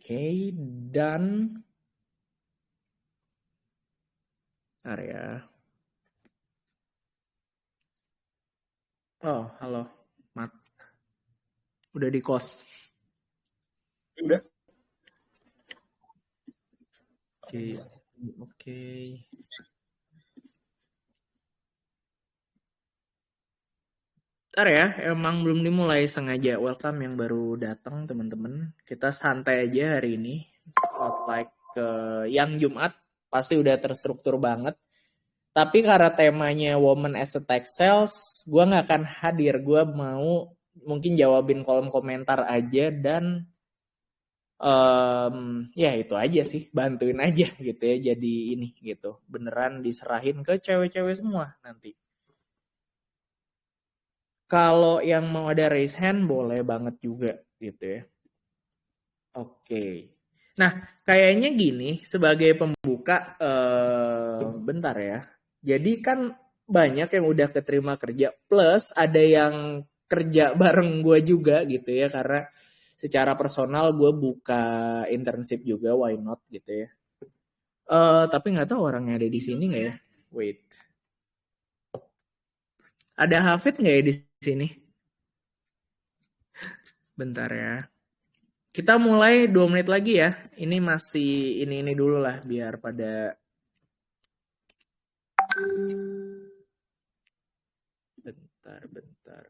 Oke, dan area. Oh, halo, Mat. Udah di kos. Udah. Oke. Ntar ya, emang belum dimulai, sengaja welcome yang baru datang teman-teman. Kita santai aja hari ini. Not like yang Jumat pasti udah terstruktur banget. Tapi karena temanya Woman as a Tech Sales, gue nggak akan hadir. Gue mau mungkin jawabin kolom komentar aja dan ya itu aja sih, bantuin aja gitu ya. Jadi ini gitu, beneran diserahin ke cewek-cewek semua nanti. Kalau yang mau ada raise hand boleh banget juga gitu ya. Oke. Nah, kayaknya gini sebagai pembuka bentar ya. Jadi kan banyak yang udah keterima kerja plus ada yang kerja bareng gue juga gitu ya karena secara personal gue buka internship juga, why not gitu ya. Tapi nggak tahu orangnya ada di sini nggak ya? Wait. Ada Hafid nggak ya di sini? Bentar ya. Kita mulai 2 menit lagi ya. Ini masih ini dulu lah biar pada bentar.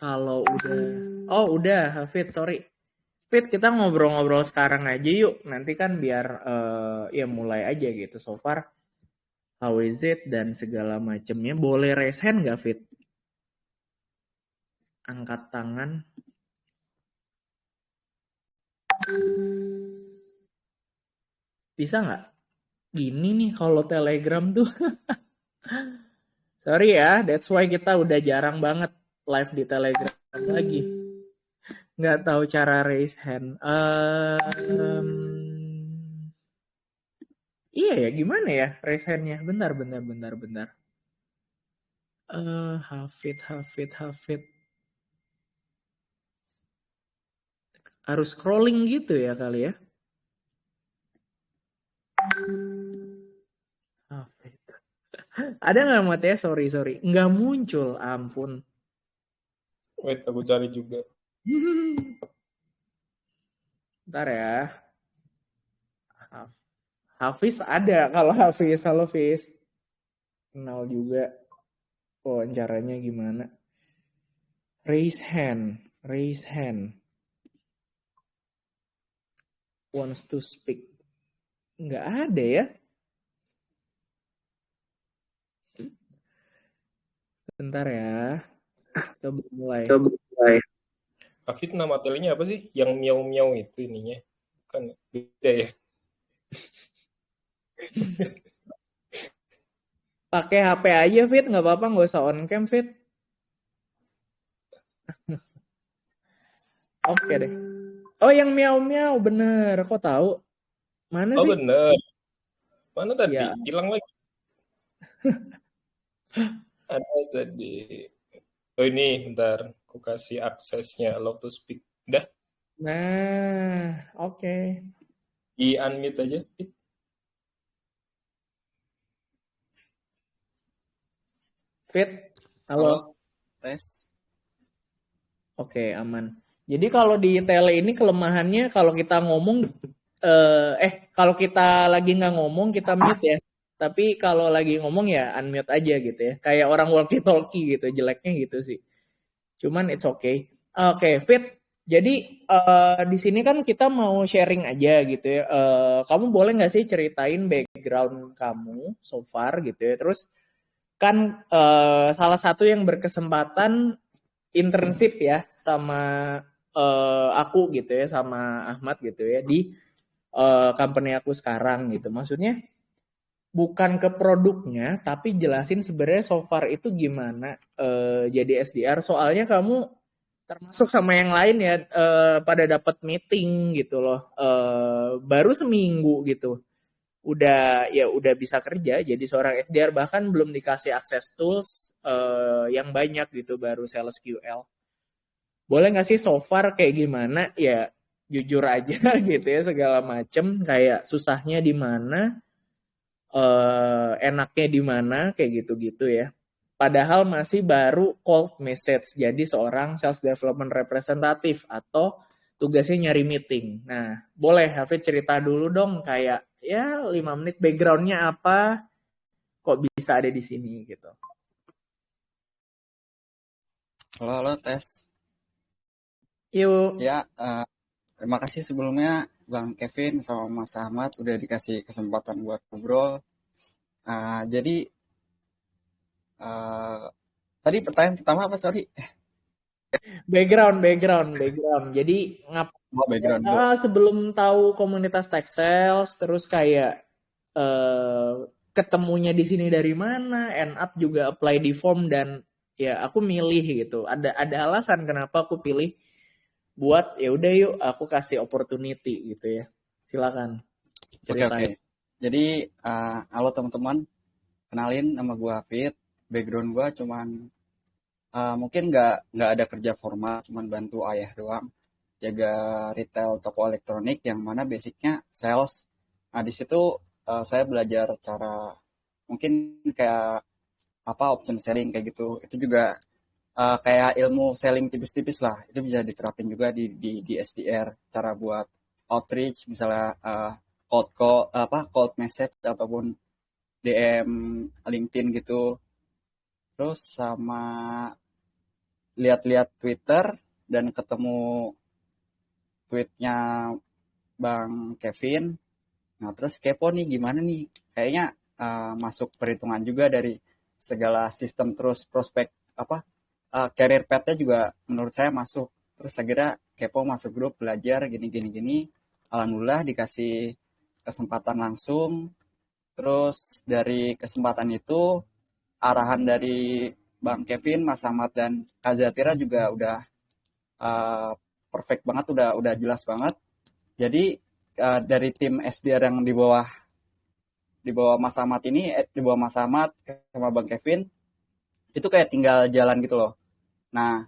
Kalau udah Hafid, sorry. Fit, kita ngobrol-ngobrol sekarang aja yuk. Nanti kan biar ya mulai aja gitu. So far, how is it dan segala macemnya. Boleh raise hand nggak Fit? Angkat tangan. Bisa nggak? Gini nih kalau Telegram tuh. Sorry ya, that's why kita udah jarang banget live di Telegram lagi. Nggak tahu cara raise hand. Iya ya, gimana ya raise hand-nya? Bentar. Hafid. Harus scrolling gitu ya kali ya? Hafid. Ada nggak Mat ya? Sorry. Nggak muncul, ampun. Wait, aku cari juga. Bentar ya. Hafiz ada. Kalau Hafiz, halo Hafiz. Kenal juga. Wawancaranya gimana? Raise hand. Wants to speak. Nggak ada ya. Bentar ya. Coba mulai. Hafid nama telenya apa sih? Yang miau-miau itu ininya. Kan beda ya. Pakai HP aja Fit, nggak apa-apa, nggak usah on cam Fit. Oke deh. Oh yang miau-miau bener, kok tahu? Mana Oh sih? bener. Mana tadi? Ya. Hilang lagi. Ada tadi. Oh ini, bentar. Aku kasih aksesnya. Allow to speak. Udah. Nah, oke. Di unmute aja. Fit, halo. Tes. Oke, aman. Jadi kalau di tele ini kelemahannya kalau kita ngomong, kalau kita lagi nggak ngomong kita mute ya. Tapi kalau lagi ngomong ya unmute aja gitu ya. Kayak orang walkie talkie gitu, jeleknya gitu sih. Cuman it's okay. Oke, Fit. Jadi di sini kan kita mau sharing aja gitu ya. Kamu boleh nggak sih ceritain background kamu so far gitu ya. Terus kan salah satu yang berkesempatan internship ya sama aku gitu ya, sama Ahmad gitu ya di company aku sekarang gitu. Maksudnya bukan ke produknya, tapi jelasin sebenarnya so far itu gimana jadi SDR. Soalnya kamu termasuk sama yang lain ya pada dapat meeting gitu loh. Baru seminggu gitu. Udah bisa kerja jadi seorang SDR, bahkan belum dikasih akses tools yang banyak gitu, baru sales QL. Boleh nggak sih so far kayak gimana ya, jujur aja gitu ya, segala macem kayak susahnya di mana, enaknya di mana, kayak gitu-gitu ya. Padahal masih baru cold message jadi seorang sales development representative atau tugasnya nyari meeting. Nah, boleh Hafid cerita dulu dong kayak ya 5 menit backgroundnya apa, kok bisa ada di sini gitu. Halo, tes. Yuk. Ya, terima kasih sebelumnya Bang Kevin sama Mas Ahmad udah dikasih kesempatan buat ngobrol. Jadi, tadi pertanyaan pertama apa, sorry? Background. Jadi Background dulu. sebelum tahu komunitas tech sales, terus kayak ketemunya di sini dari mana, end up juga apply di form, dan ya aku milih gitu. Ada alasan kenapa aku pilih buat ya udah yuk aku kasih opportunity gitu ya. Silakan ceritain. Oke. Jadi, halo teman-teman. Kenalin, nama gue Hafid. Background gue cuman mungkin nggak ada kerja formal, cuman bantu ayah doang. Jaga retail toko elektronik yang mana basicnya sales. Nah, di situ saya belajar cara mungkin kayak apa option selling kayak gitu. Itu juga kayak ilmu selling tipis-tipis lah. Itu bisa diterapin juga di SDR. Cara buat outreach misalnya cold message ataupun DM LinkedIn gitu. Terus sama lihat-lihat Twitter dan ketemu tweetnya Bang Kevin. Nah, terus kepo nih gimana nih? Kayaknya masuk perhitungan juga dari segala sistem, terus prospek apa career path-nya juga menurut saya masuk. Terus segera kepo masuk grup belajar gini. Alhamdulillah dikasih kesempatan langsung. Terus dari kesempatan itu arahan dari Bang Kevin, Mas Ahmad dan Kak Zatira juga udah perfect banget, udah jelas banget. Jadi dari tim SDR yang di bawah Mas Ahmad ini, di bawah Mas Ahmad sama Bang Kevin, itu kayak tinggal jalan gitu loh. Nah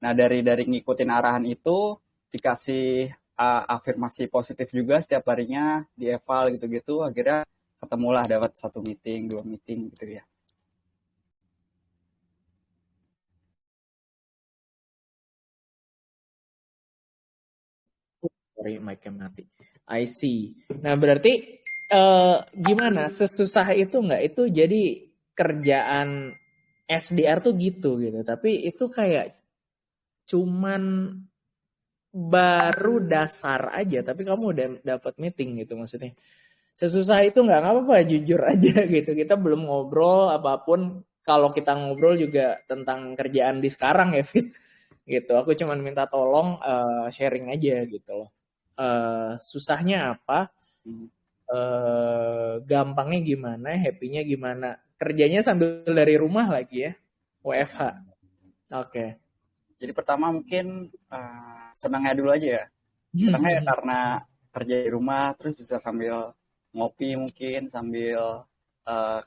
dari ngikutin arahan itu dikasih afirmasi positif juga setiap harinya di eval gitu-gitu, akhirnya ketemulah dapat 1 meeting, 2 meeting gitu ya. Sorry, mic-nya mati. I see. Nah, berarti gimana? Sesusah itu nggak? Itu jadi kerjaan SDR tuh gitu. Tapi itu kayak cuman baru dasar aja, tapi kamu udah dapat meeting gitu maksudnya. Sesusah itu nggak apa-apa, jujur aja gitu. Kita belum ngobrol apapun. Kalau kita ngobrol juga tentang kerjaan di sekarang ya, Fit. Gitu. Aku cuman minta tolong sharing aja gitu loh. Susahnya apa? Gampangnya gimana? Happy-nya gimana? Kerjanya sambil dari rumah lagi ya, WFH. Oke. Jadi pertama mungkin senangnya dulu aja ya. Senangnya ya karena kerja di rumah terus bisa sambil ngopi, mungkin sambil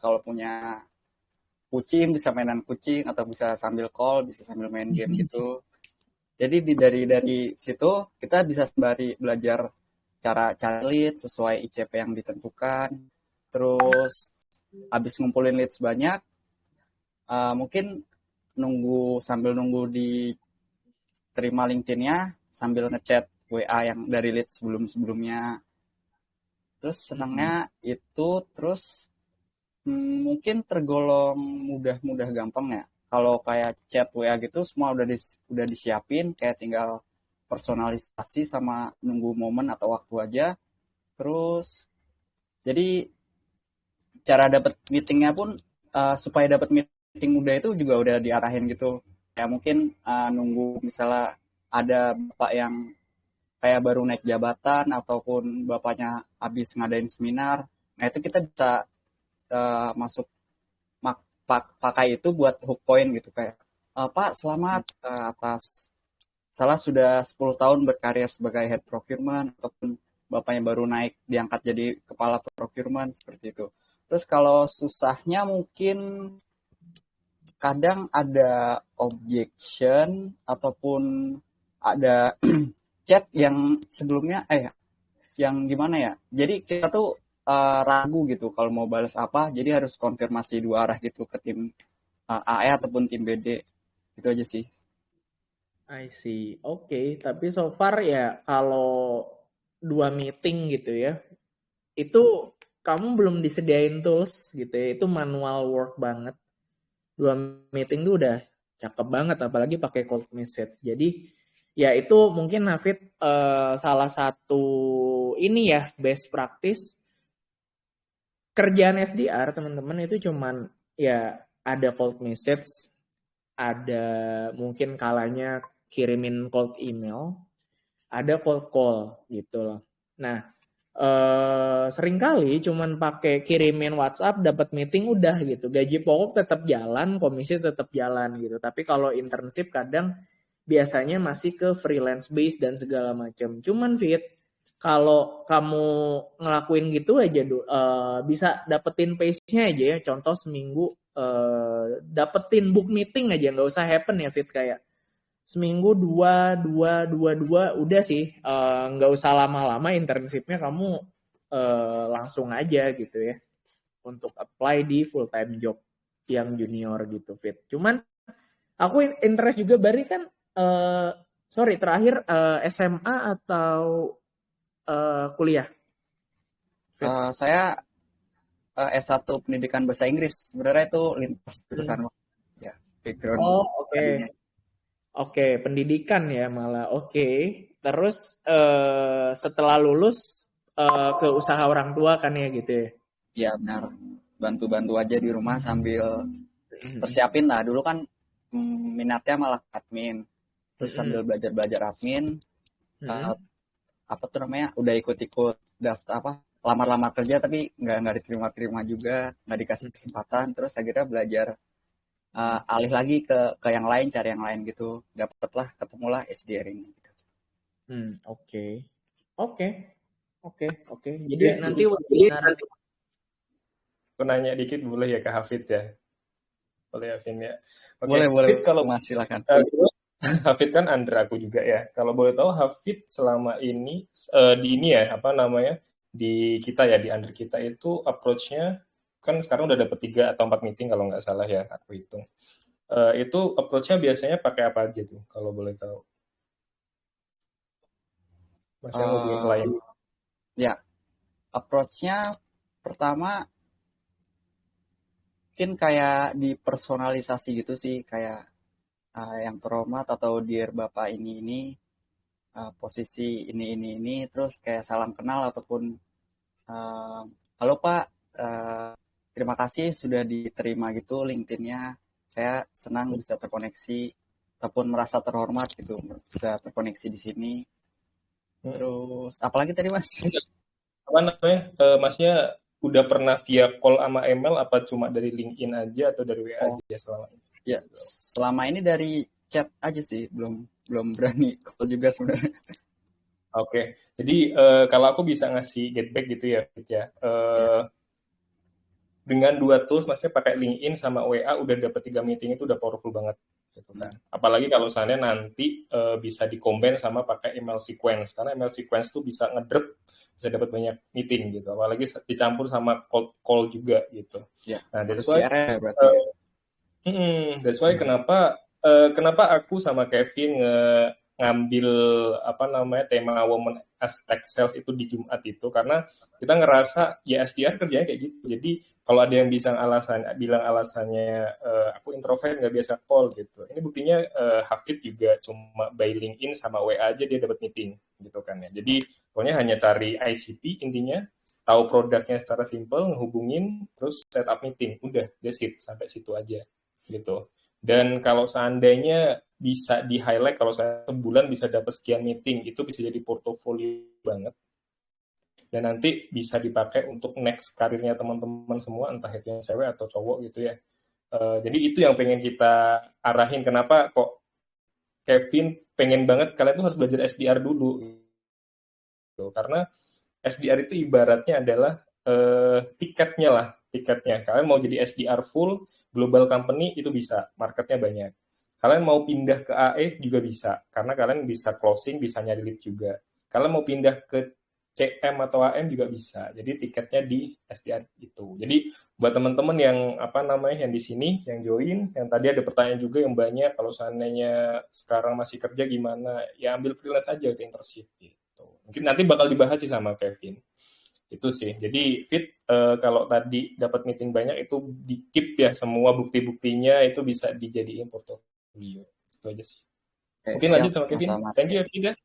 kalau punya kucing bisa mainan kucing, atau bisa sambil call, bisa sambil main game gitu. Jadi dari situ kita bisa sembari belajar cara cari lead sesuai ICP yang ditentukan. Terus habis ngumpulin lead sebanyak, mungkin sambil nunggu diterima LinkedIn-nya, sambil ngechat WA yang dari lead sebelumnya. Terus senangnya itu terus mungkin tergolong mudah gampang ya. Kalau kayak chat WA gitu semua udah disiapin, kayak tinggal personalisasi sama nunggu momen atau waktu aja. Terus jadi cara dapat meetingnya pun supaya dapat meeting mudah itu juga udah diarahin gitu. Ya mungkin nunggu misalnya ada bapak yang kayak baru naik jabatan ataupun bapaknya habis ngadain seminar. Nah itu kita bisa masuk pakai itu buat hook point gitu, kayak Pak selamat atas salah sudah 10 tahun berkarir sebagai head procurement ataupun bapaknya baru naik diangkat jadi kepala procurement seperti itu. Terus kalau susahnya mungkin kadang ada objection ataupun ada chat yang sebelumnya yang gimana ya? Jadi kita tuh ragu gitu kalau mau balas apa, jadi harus konfirmasi dua arah gitu ke tim AE ataupun tim BD. Itu aja sih. I see. Oke, tapi so far ya kalau 2 meeting gitu ya, itu kamu belum disediain tools gitu ya, itu manual work banget. 2 meeting tuh udah cakep banget, apalagi pakai cold message. Jadi ya itu mungkin Hafid salah satu ini ya best practice kerjaan SDR teman-teman itu cuman ya ada cold message, ada mungkin kalanya kirimin cold email, ada cold call gitu loh. Nah, seringkali cuman pakai kirimin WhatsApp dapat meeting udah gitu. Gaji pokok tetap jalan, komisi tetap jalan gitu. Tapi kalau internship kadang biasanya masih ke freelance base dan segala macam. Cuman kalau kamu ngelakuin gitu aja bisa dapetin pace-nya aja ya. Contoh seminggu dapetin book meeting aja, nggak usah happen ya kayak seminggu dua udah sih, nggak usah lama-lama internshipnya, kamu langsung aja gitu ya untuk apply di full time job yang junior gitu Cuman aku interest juga Bari kan terakhir SMA atau kuliah? Saya S1 pendidikan bahasa Inggris. Sebenarnya itu lintas jurusan ya, background studinya. Oke, pendidikan ya malah. Oke. Terus setelah lulus ke usaha orang tua kan ya gitu ya? Ya benar. Bantu-bantu aja di rumah sambil persiapin lah. Dulu kan minatnya malah admin. Terus sambil belajar-belajar admin. Apa tuh namanya? Udah ikut-ikut daftar lamar-lamar kerja tapi nggak diterima juga, nggak dikasih kesempatan. Terus akhirnya belajar alih lagi ke yang lain, cari yang lain gitu. Dapatlah, ketemulah SDR ini. Gitu. Oke. Jadi nanti webinar. Aku nanya dikit boleh ya ke Hafid ya? Boleh ya, Vin ya? Okay. Boleh. Hafid, kalau silakan. Hafid kan under aku juga ya. Kalau boleh tahu Hafid selama ini di ini ya di kita ya, di under kita itu approach-nya kan sekarang udah dapet 3 atau 4 meeting kalau nggak salah ya, aku hitung. Itu approach-nya biasanya pakai apa aja tuh kalau boleh tahu? Maksudnya ngubungin klien. Ya, approach-nya pertama mungkin kayak dipersonalisasi gitu sih, kayak yang terhormat atau dear bapak ini posisi ini, terus kayak salam kenal ataupun halo pak, terima kasih sudah diterima gitu LinkedIn-nya, saya senang bisa terkoneksi ataupun merasa terhormat gitu bisa terkoneksi di sini. Terus apalagi tadi mas? Apa namanya? Masnya udah pernah via call sama email apa cuma dari LinkedIn aja atau dari WA aja selama ini? Ya, selama ini dari chat aja sih, belum berani call juga sebenarnya. Oke. Jadi kalau aku bisa ngasih getback gitu ya, Fit ya. Dengan 2 tools, maksudnya pakai LinkedIn sama WA udah dapat 3 meeting itu udah powerful banget. Gitu kan. Apalagi kalau misalnya nanti bisa di-combine sama pakai email sequence, karena email sequence tuh bisa ngedrop, bisa dapat banyak meeting gitu. Apalagi dicampur sama call juga gitu. Ya. Nah, that's why kenapa aku sama Kevin ngambil tema Women as Tech Sales itu di Jumat itu, karena kita ngerasa ya SDR kerjanya kayak gitu. Jadi kalau ada yang bilang alasannya aku introvert nggak biasa call gitu, ini buktinya Hafid juga cuma by LinkedIn sama WA aja dia dapat meeting gitu kan ya. Jadi pokoknya hanya cari ICP, intinya tahu produknya secara simple, ngehubungin, terus set up meeting, udah that's it, sampai situ aja gitu. Dan kalau seandainya bisa di highlight, kalau saya sebulan bisa dapat sekian meeting, itu bisa jadi portofolio banget. Dan nanti bisa dipakai untuk next karirnya teman-teman semua, entah itu yang cewek atau cowok gitu ya. Jadi itu yang pengen kita arahin. Kenapa kok Kevin pengen banget kalian tuh harus belajar SDR dulu gitu. Karena SDR itu ibaratnya adalah tiketnya. Kalian mau jadi SDR full global company itu bisa, marketnya banyak. Kalian mau pindah ke AE juga bisa, karena kalian bisa closing, bisa nyari lead juga. Kalian mau pindah ke CM atau AM juga bisa. Jadi tiketnya di SDR itu. Jadi buat teman-teman yang yang di sini, yang join, yang tadi ada pertanyaan juga yang banyak, kalau seandainya sekarang masih kerja gimana, ya ambil freelance aja ke internship gitu. Mungkin nanti bakal dibahas sih sama Kevin. Itu sih. Jadi kalau tadi dapat meeting banyak itu di keep ya, semua bukti-buktinya itu bisa dijadiin portofolio. Itu aja sih. Mungkin siap lanjut sama Mas Kevin. Ahmad. Thank you Kevin.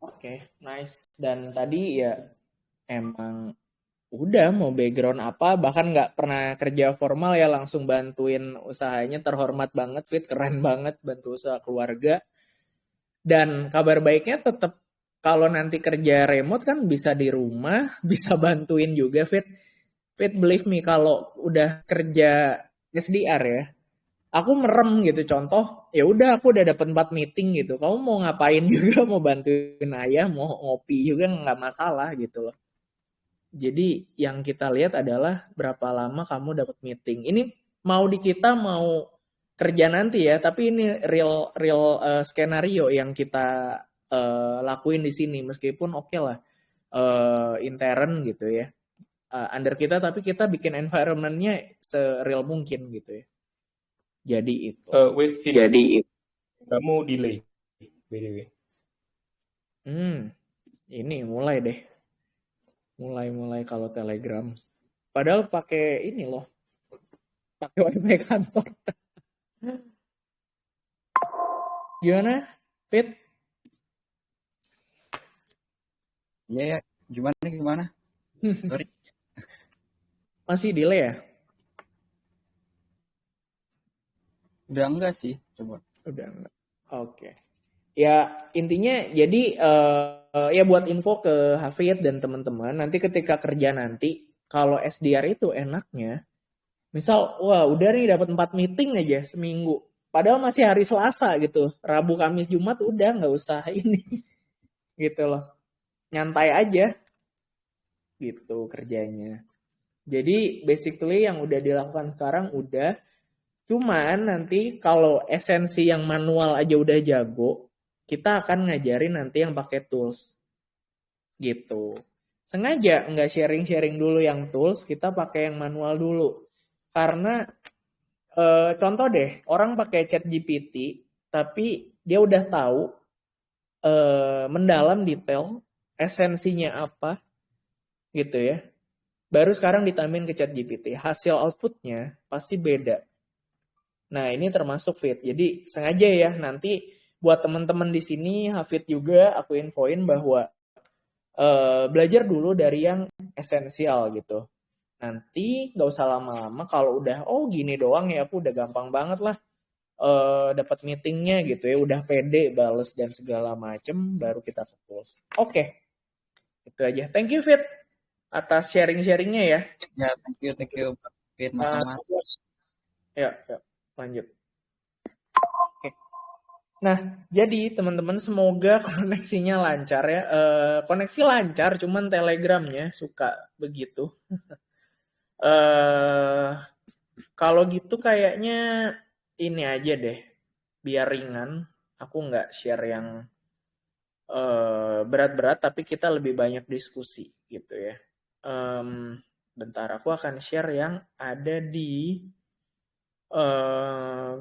Oke, nice. Dan tadi ya emang udah mau background apa, bahkan nggak pernah kerja formal ya langsung bantuin usahanya, terhormat banget Fit, keren banget bantu usaha keluarga. Dan kabar baiknya tetap kalau nanti kerja remote kan bisa di rumah, bisa bantuin juga Fit. Fit, believe me kalau udah kerja SDR ya, aku merem gitu. Contoh, ya udah aku udah dapat 4 meeting gitu. Kamu mau ngapain juga, mau bantuin ayah, mau ngopi juga nggak masalah gitu loh. Jadi yang kita lihat adalah berapa lama kamu dapat meeting. Ini mau di kita mau kerja nanti ya, tapi ini real skenario yang kita lakuin di sini. Meskipun oke lah intern gitu ya, under kita, tapi kita bikin environment-nya se-real mungkin gitu ya. Jadi itu. Wait, Vin. Kamu delay, by the way. Ini mulai deh. Mulai kalau Telegram. Padahal pakai ini loh. Pakai wifi kantor. Gimana, Fit? Iya, ya. Gimana? Sorry. Masih delay ya? Udah enggak sih, coba. Udah enggak. Oke. Ya, intinya jadi ya buat info ke Hafid dan teman-teman, nanti ketika kerja nanti, kalau SDR itu enaknya, misal, wah udah nih dapat 4 meeting aja seminggu. Padahal masih hari Selasa gitu. Rabu, Kamis, Jumat udah nggak usah ini. Gitu loh. Nyantai aja. Gitu kerjanya. Jadi basically yang udah dilakukan sekarang udah. Cuman nanti kalau esensi yang manual aja udah jago, kita akan ngajarin nanti yang pakai tools. Gitu. Sengaja nggak sharing-sharing dulu yang tools, kita pakai yang manual dulu. Karena contoh deh, orang pakai ChatGPT, tapi dia udah tahu mendalam detail esensinya apa, gitu ya. Baru sekarang ditambahin ke ChatGPT, hasil outputnya pasti beda. Nah ini termasuk Fit. Jadi sengaja ya nanti buat teman-teman di sini, Hafid juga aku infoin bahwa belajar dulu dari yang esensial gitu. Nanti nggak usah lama-lama kalau udah gini doang ya aku udah gampang banget lah dapat meetingnya gitu ya, udah pede bales dan segala macem, baru kita ke tools. Oke. Itu aja. Thank you Fit atas sharing-sharingnya ya. Ya, thank you Fit Mas Ahmad. Ya, lanjut. Oke. Nah, jadi teman-teman semoga koneksinya lancar ya. Koneksi lancar, cuman Telegramnya suka begitu. Kalau gitu kayaknya ini aja deh, biar ringan. Aku nggak share yang berat-berat, tapi kita lebih banyak diskusi gitu ya. Bentar, aku akan share yang ada di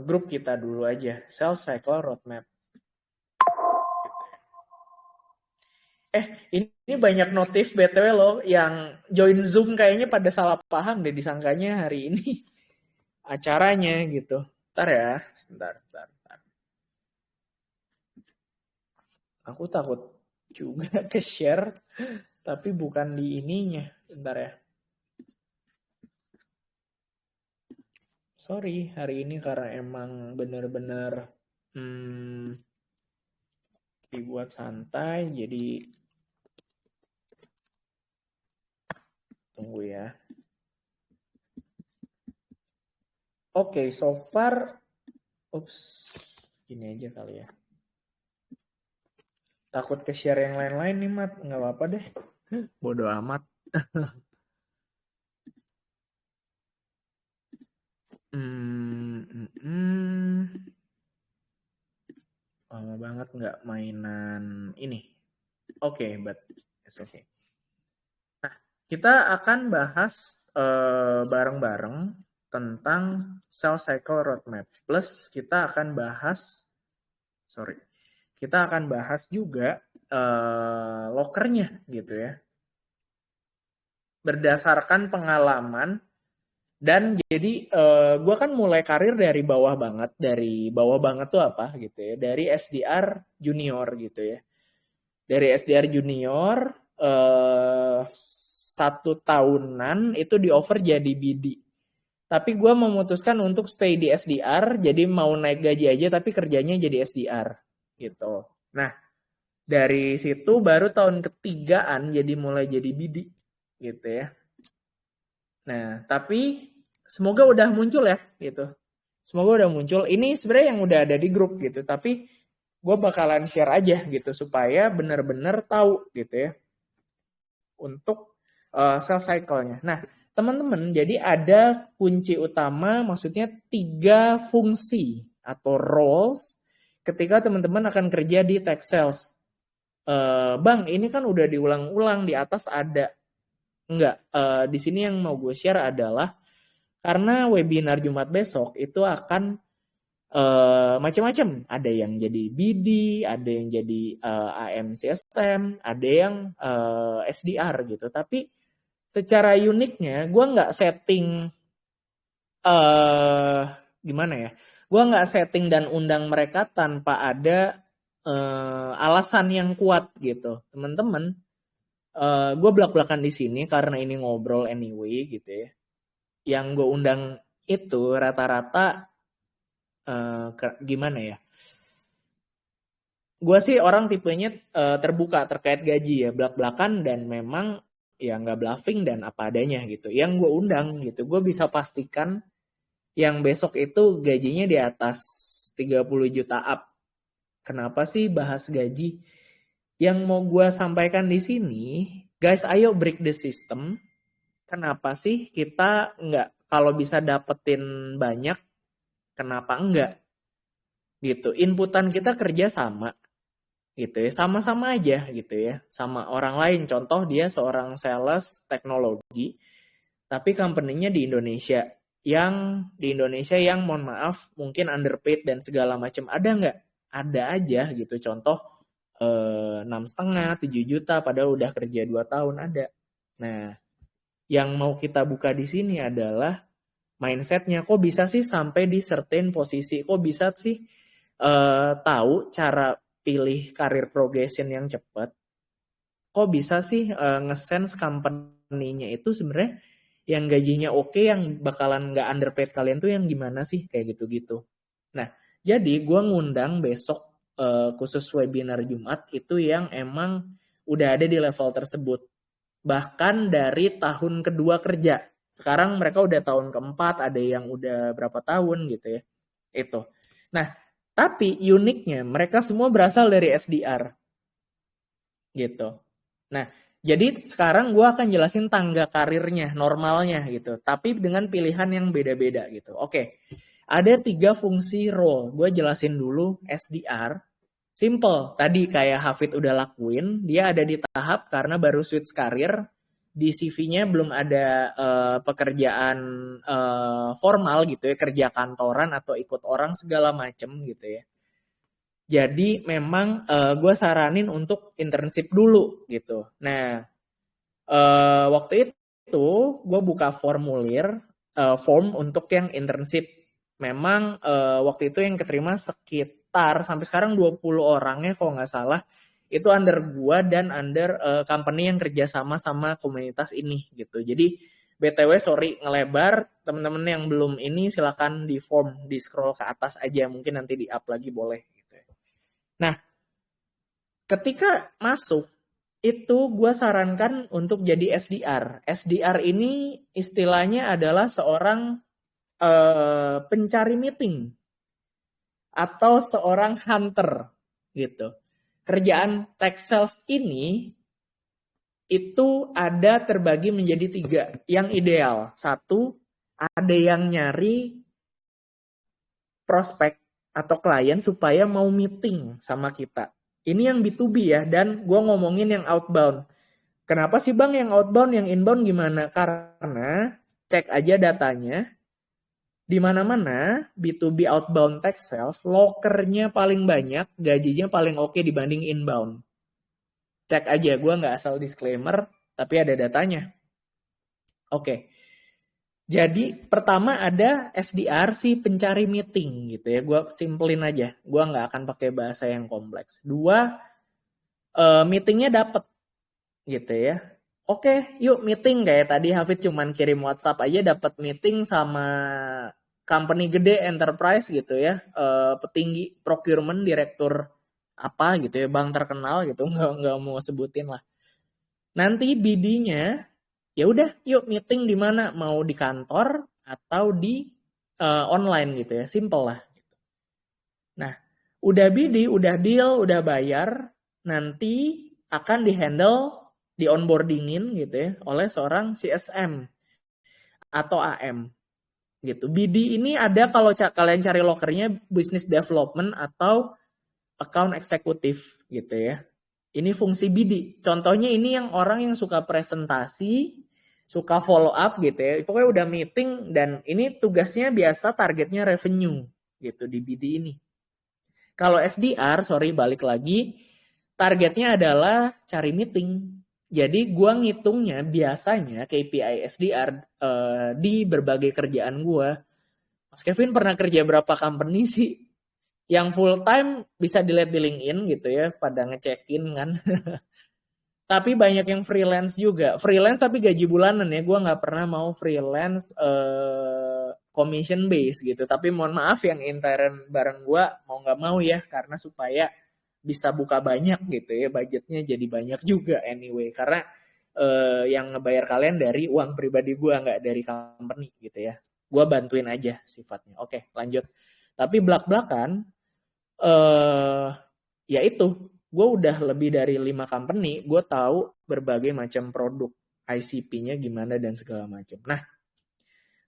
grup kita dulu aja, Sales Cycle Roadmap. Ini banyak notif BTW loh, yang join Zoom kayaknya pada salah paham deh, disangkanya hari ini acaranya gitu. Bentar ya, sebentar. Aku takut juga ke share, tapi bukan di ininya. Bentar ya. Sorry, hari ini karena emang bener-bener dibuat santai, jadi tunggu ya. Oke, so far, Ups, gini aja kali ya. Takut ke share yang lain-lain nih, Mat. Nggak apa-apa deh. Bodoh amat. Lama banget nggak mainan ini. Oke, but it's okay. Nah, kita akan bahas bareng-bareng tentang cell cycle roadmap. Plus kita akan bahas, kita akan bahas juga lokernya gitu ya. Berdasarkan pengalaman. Dan jadi gue kan mulai karir dari bawah banget. Dari bawah banget tuh apa gitu ya. Dari SDR junior gitu ya. Dari SDR junior 1 tahunan itu di offer jadi BD. Tapi gue memutuskan untuk stay di SDR. Jadi mau naik gaji aja tapi kerjanya jadi SDR gitu. Nah dari situ baru tahun ketigaan jadi mulai jadi BD gitu ya. Nah tapi semoga udah muncul ya gitu. Semoga udah muncul. Ini sebenarnya yang udah ada di grup gitu. Tapi gue bakalan share aja gitu supaya benar-benar tahu gitu ya untuk cell cycle-nya. Nah teman-teman jadi ada kunci utama, maksudnya 3 fungsi atau roles ketika teman-teman akan kerja di tech sales. Bang ini kan udah diulang-ulang, di atas ada. Enggak, di sini yang mau gue share adalah karena webinar Jumat besok itu akan macam-macam. Ada yang jadi BD, ada yang jadi AMCSM, ada yang SDR gitu. Tapi secara uniknya, gue nggak setting gimana ya? Gue nggak setting dan undang mereka tanpa ada alasan yang kuat gitu, teman-teman. Gue belak-belakan di sini karena ini ngobrol anyway gitu ya. Yang gue undang itu rata-rata gimana ya? Gue sih orang tipenya terbuka terkait gaji ya, belak-belakan dan memang ya nggak bluffing dan apa adanya gitu. Yang gue undang gitu, gue bisa pastikan yang besok itu gajinya di atas 30 juta up. Kenapa sih bahas gaji? Yang mau gue sampaikan di sini, guys, ayo break the system. Kenapa sih kita nggak, kalau bisa dapetin banyak, kenapa enggak? Gitu. Inputan kita kerja sama. Gitu ya, sama-sama aja gitu ya. Sama orang lain. Contoh dia seorang sales teknologi, tapi company-nya di Indonesia. Yang mohon maaf mungkin underpaid dan segala macam. Ada nggak? Ada aja gitu. Contoh 6,5, 7 juta padahal udah kerja 2 tahun ada. Nah, yang mau kita buka di sini adalah mindsetnya. Kok bisa sih sampai di certain posisi? Kok bisa sih tahu cara pilih career progression yang cepat? Kok bisa sih nge-sense company-nya itu sebenarnya yang gajinya oke, yang bakalan nggak underpaid kalian tuh yang gimana sih? Kayak gitu-gitu. Nah, jadi gue ngundang besok khusus webinar Jumat itu yang emang udah ada di level tersebut. Bahkan dari tahun kedua kerja. Sekarang mereka udah tahun keempat, ada yang udah berapa tahun gitu ya. Itu. Nah, tapi uniknya mereka semua berasal dari SDR. Gitu. Nah, jadi sekarang gue akan jelasin tangga karirnya, normalnya gitu. Tapi dengan pilihan yang beda-beda gitu. Oke. Ada 3 fungsi role. Gue jelasin dulu SDR. Simple, tadi kayak Hafid udah lakuin, dia ada di tahap karena baru switch karir, di CV-nya belum ada pekerjaan formal gitu ya, kerja kantoran atau ikut orang segala macem gitu ya. Jadi memang gue saranin untuk internship dulu gitu. Nah, waktu itu gue buka formulir, form untuk yang internship. Memang waktu itu yang keterima sekitar sampai sekarang 20 orangnya kalau nggak salah, itu under gua dan under company yang kerjasama sama komunitas ini gitu. Jadi BTW sorry ngelebar, teman-teman yang belum ini silakan di form, di scroll ke atas aja, mungkin nanti di up lagi boleh gitu. Nah, ketika masuk itu gue sarankan untuk jadi SDR. SDR ini istilahnya adalah seorang pencari meeting. atau seorang hunter gitu. Kerjaan tech sales ini itu ada terbagi menjadi 3 yang ideal. 1, ada yang nyari prospek atau klien supaya mau meeting sama kita. Ini yang B2B ya, dan gue ngomongin yang outbound. Kenapa sih Bang yang outbound, yang inbound gimana? Karena cek aja datanya, di mana-mana B2B outbound tech sales, lokernya paling banyak, gajinya paling oke dibanding inbound. Cek aja, gue nggak asal disclaimer, tapi ada datanya. Oke. Jadi pertama ada SDR si pencari meeting gitu ya. Gue simpelin aja. Gue nggak akan pakai bahasa yang kompleks. 2, meetingnya dapet gitu ya. Oke, yuk meeting kayak tadi Hafid cuman kirim WhatsApp aja dapat meeting sama company gede enterprise gitu ya. Petinggi procurement, direktur apa gitu ya, bank terkenal gitu, nggak mau sebutin lah. Nanti BD-nya ya udah yuk meeting di mana, mau di kantor atau di online gitu ya, simple lah gitu. Nah udah BD, udah deal, udah bayar, nanti akan dihandle, di onboardingin gitu ya oleh seorang CSM atau AM gitu. BD ini ada kalau kalian cari lokernya business development atau account executive gitu ya. Ini fungsi BD. Contohnya ini yang orang yang suka presentasi, suka follow up gitu ya. Pokoknya udah meeting dan ini tugasnya biasa targetnya revenue gitu di BD ini. Kalau SDR, balik lagi, targetnya adalah cari meeting. Jadi gue ngitungnya biasanya KPI SDR di berbagai kerjaan gue. Mas Kevin pernah kerja berapa company sih? Yang full time bisa dilihat di LinkedIn gitu ya, pada ngecekin kan. Tapi banyak yang freelance juga. Freelance tapi gaji bulanan ya. Gue nggak pernah mau freelance commission base gitu. Tapi mohon maaf yang intern bareng gue mau nggak mau ya, karena supaya bisa buka banyak gitu ya, budgetnya jadi banyak juga anyway, karena yang ngebayar kalian dari uang pribadi gue, nggak dari company gitu ya, gue bantuin aja sifatnya. Oke lanjut. Tapi belak-belakan ya itu, gue udah lebih dari 5 company, gue tahu berbagai macam produk ICP-nya gimana dan segala macam. Nah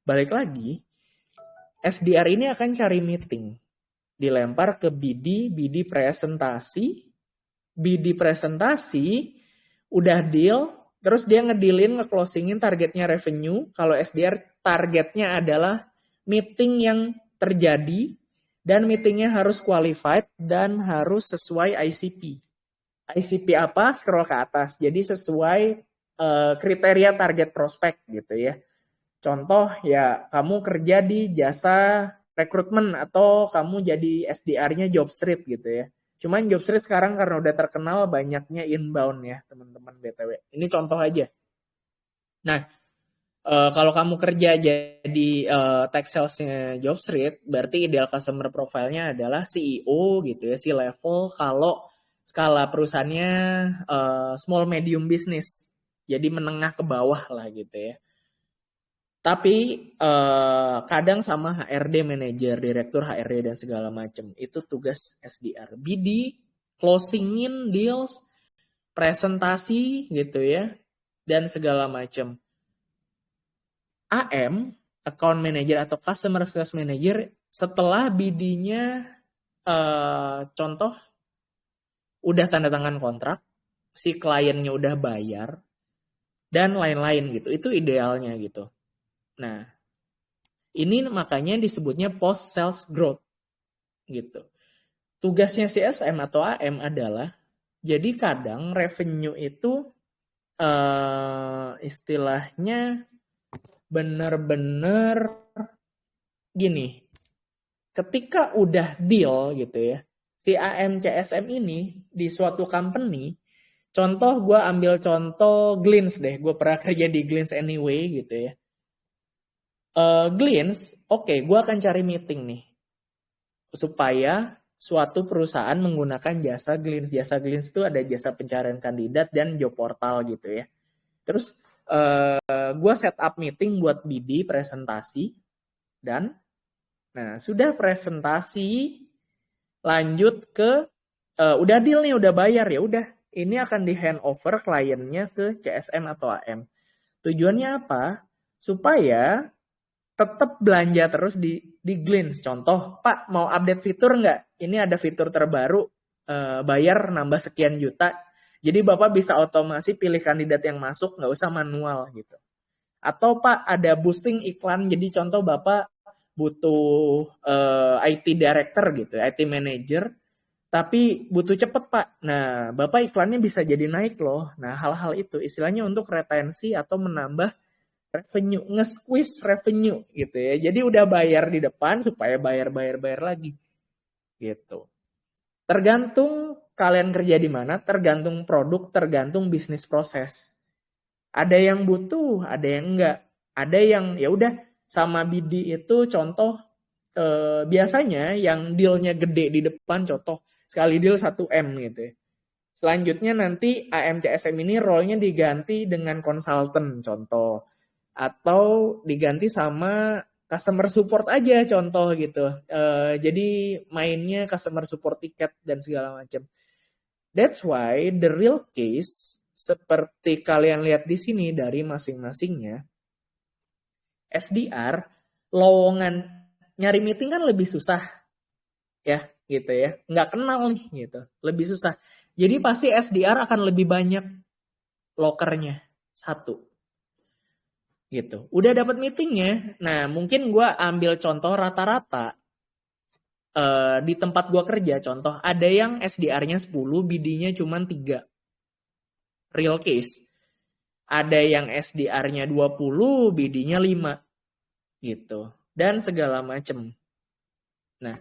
balik lagi, SDR ini akan cari meeting, dilempar ke BD presentasi, BD presentasi, udah deal, terus dia ngedealin, nge-closingin targetnya revenue. Kalau SDR targetnya adalah meeting yang terjadi, dan meetingnya harus qualified dan harus sesuai ICP. ICP apa? Scroll ke atas. Jadi sesuai kriteria target prospek gitu ya. Contoh ya, kamu kerja di jasa rekrutmen atau kamu jadi SDR-nya Jobstreet gitu ya. Cuman Jobstreet sekarang karena udah terkenal banyaknya inbound ya teman-teman BTW. Ini contoh aja. Nah, kalau kamu kerja jadi tech sales-nya Jobstreet, berarti ideal customer profile-nya adalah CEO gitu ya, C-level. Kalau skala perusahaannya small medium business, jadi menengah ke bawah lah gitu ya. Tapi kadang sama HRD manager, direktur HRD dan segala macam. Itu tugas SDR. BD, closingin deals, presentasi gitu ya, dan segala macam. AM, account manager atau customer success manager, setelah BD-nya contoh udah tanda tangan kontrak, si kliennya udah bayar, dan lain-lain gitu. Itu idealnya gitu. Nah, ini makanya disebutnya post sales growth gitu. Tugasnya CSM atau AM adalah, jadi kadang revenue itu istilahnya bener-bener gini. Ketika udah deal gitu ya, si AM CSM ini di suatu company, contoh gue ambil contoh Glints deh, gue pernah kerja di Glints anyway gitu ya. Glints, oke, gue akan cari meeting nih supaya suatu perusahaan menggunakan jasa Glints. Jasa Glints itu ada jasa pencarian kandidat dan job portal gitu ya. Terus gue set up meeting buat BD presentasi, dan nah sudah presentasi, lanjut ke udah deal nih, udah bayar, ya udah ini akan di handover kliennya ke CSM atau AM. Tujuannya apa? Supaya tetap belanja terus di Glints. Contoh, Pak mau update fitur nggak? Ini ada fitur terbaru, bayar nambah sekian juta. Jadi Bapak bisa otomasi pilih kandidat yang masuk, nggak usah manual gitu. Atau Pak ada boosting iklan, jadi contoh Bapak butuh IT director gitu, IT manager, tapi butuh cepet Pak. Nah, Bapak iklannya bisa jadi naik loh. Nah, hal-hal itu istilahnya untuk retensi atau menambah revenue, nge-squeeze revenue gitu ya. Jadi udah bayar di depan supaya bayar lagi gitu. Tergantung kalian kerja di mana, tergantung produk, tergantung bisnis proses. Ada yang butuh, ada yang enggak. Ada yang ya udah sama BD itu contoh biasanya yang dealnya gede di depan, contoh sekali deal 1M gitu ya. Selanjutnya nanti AM/CSM ini role-nya diganti dengan konsultan contoh. Atau diganti sama customer support aja contoh gitu. Jadi mainnya customer support tiket dan segala macam. That's why the real case seperti kalian lihat di sini dari masing-masingnya, SDR, lowongan nyari meeting kan lebih susah ya gitu ya, nggak kenal nih gitu, lebih susah. Jadi pasti SDR akan lebih banyak lokernya satu gitu. Udah dapat meetingnya, nah mungkin gue ambil contoh rata-rata di tempat gue kerja, contoh ada yang SDR-nya 10, BD-nya cuma 3, real case. Ada yang SDR-nya 20, BD-nya 5 gitu, dan segala macem. Nah,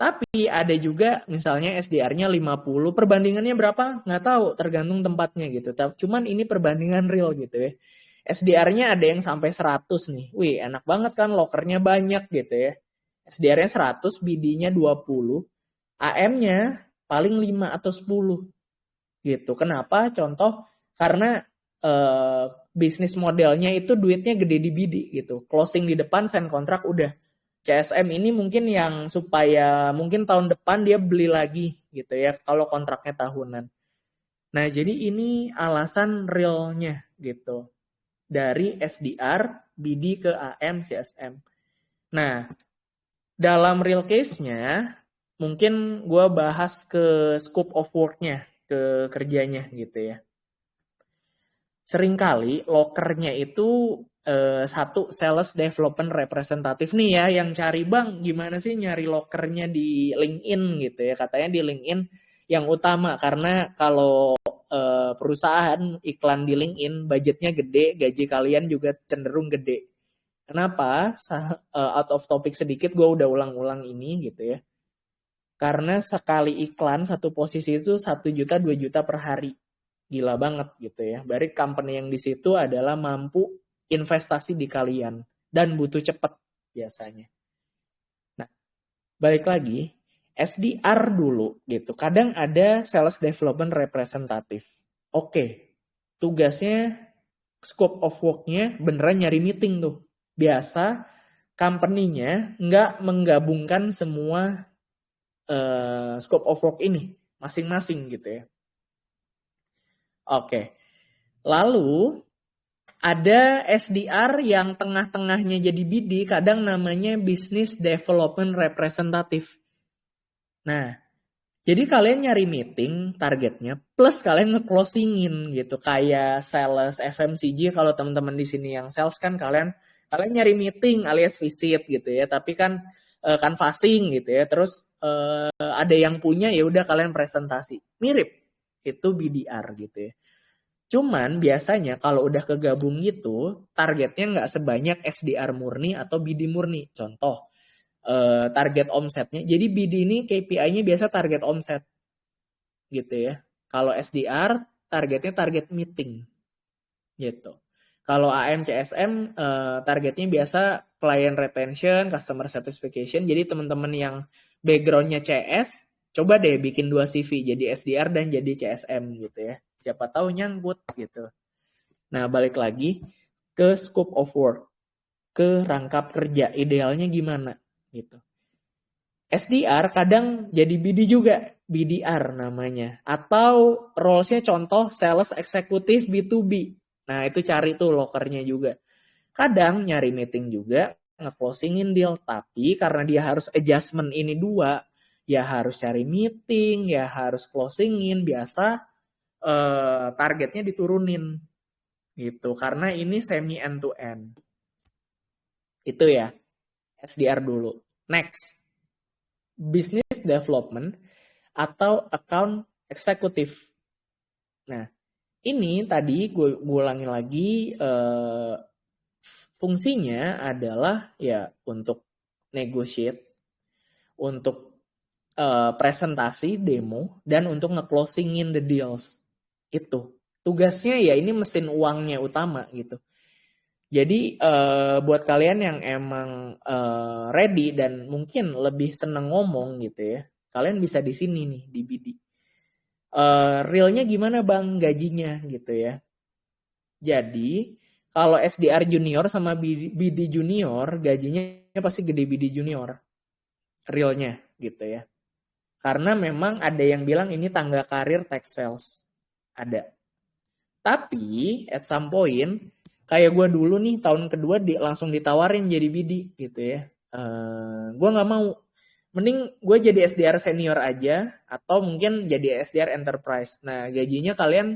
tapi ada juga misalnya SDR-nya 50, perbandingannya berapa? Nggak tahu, tergantung tempatnya gitu. Cuman ini perbandingan real gitu ya. SDR-nya ada yang sampai 100 nih. Wih, enak banget kan, lokernya banyak gitu ya. SDR-nya 100, BD-nya 20, AM-nya paling 5 atau 10 gitu. Kenapa? Contoh, karena bisnis modelnya itu duitnya gede di BD gitu. Closing di depan, sign kontrak, udah. CSM ini mungkin yang supaya mungkin tahun depan dia beli lagi gitu ya kalau kontraknya tahunan. Nah, jadi ini alasan realnya gitu. Dari SDR, BD ke AM, CSM. Nah, dalam real case-nya mungkin gue bahas ke scope of work-nya, ke kerjanya gitu ya. Seringkali lokernya itu satu sales development representatif nih ya, yang cari bang gimana sih nyari lokernya di LinkedIn gitu ya, katanya di LinkedIn yang utama karena kalau perusahaan iklan di LinkedIn budgetnya gede, gaji kalian juga cenderung gede. Kenapa? Out of topic sedikit, gue udah ulang-ulang ini gitu ya. Karena sekali iklan satu posisi itu 1 juta 2 juta per hari. Gila banget gitu ya. Berarti company yang di situ adalah mampu investasi di kalian dan butuh cepat biasanya. Nah, balik lagi, SDR dulu gitu. Kadang ada sales development representative. Oke, tugasnya scope of work-nya beneran nyari meeting tuh. Biasa company-nya nggak menggabungkan semua scope of work ini masing-masing gitu ya. Oke. Lalu ada SDR yang tengah-tengahnya jadi BD, kadang namanya Business Development Representative. Nah, jadi kalian nyari meeting targetnya plus kalian nge-closingin gitu. Kayak sales FMCG, kalau teman-teman di sini yang sales kan kalian nyari meeting alias visit gitu ya. Tapi kan canvassing gitu ya. Terus ada yang punya ya udah kalian presentasi. Mirip itu BDR gitu ya. Cuman biasanya kalau udah kegabung gitu, targetnya nggak sebanyak SDR murni atau BD murni. Contoh, target omsetnya. Jadi BD ini KPI-nya biasa target omset gitu ya. Kalau SDR targetnya target meeting gitu. Kalau AM CSM targetnya biasa client retention, customer satisfaction. Jadi teman-teman yang background-nya CS, coba deh bikin 2 CV, jadi SDR dan jadi CSM gitu ya. Siapa tahu nyangkut gitu. Nah, balik lagi ke scope of work, ke rangkap kerja, idealnya gimana gitu. SDR kadang jadi BD juga, BDR namanya. Atau roles-nya contoh sales executive B2B. Nah itu cari tuh lokernya juga. Kadang nyari meeting juga, nge-closingin deal. Tapi karena dia harus adjustment ini dua, ya harus cari meeting, ya harus closingin. Biasa targetnya diturunin gitu. Karena ini semi end to end. Itu ya, SDR dulu. Next, business development atau account executive. Nah, ini tadi gue ulangin lagi, fungsinya adalah ya untuk negotiate, untuk presentasi, demo, dan untuk nge-closingin the deals. Itu. Tugasnya ya ini mesin uangnya utama gitu. Jadi buat kalian yang emang ready dan mungkin lebih seneng ngomong gitu ya, kalian bisa di sini nih di BD. Realnya gimana bang gajinya gitu ya. Jadi kalau SDR junior sama BD junior gajinya pasti gede BD junior. Realnya gitu ya. Karena memang ada yang bilang ini tangga karir tech sales. Ada. Tapi at some point kayak gue dulu nih tahun kedua langsung ditawarin jadi BD gitu ya. Gue nggak mau. Mending gue jadi SDR senior aja atau mungkin jadi SDR enterprise. Nah gajinya kalian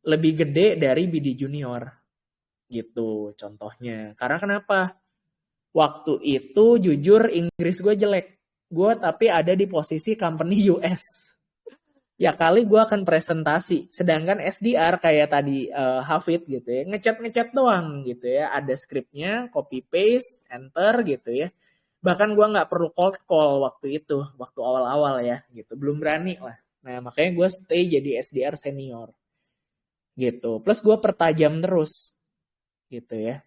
lebih gede dari BD junior gitu contohnya. Karena kenapa? Waktu itu jujur Inggris gue jelek. Gue tapi ada di posisi company US. Ya kali gue akan presentasi. Sedangkan SDR kayak tadi Hafid gitu ya. Ngecat doang gitu ya. Ada skripnya, copy paste, enter gitu ya. Bahkan gue gak perlu cold call waktu itu. Waktu awal-awal ya gitu. Belum berani lah. Nah makanya gue stay jadi SDR senior. Gitu. Plus gue pertajam terus. Gitu ya.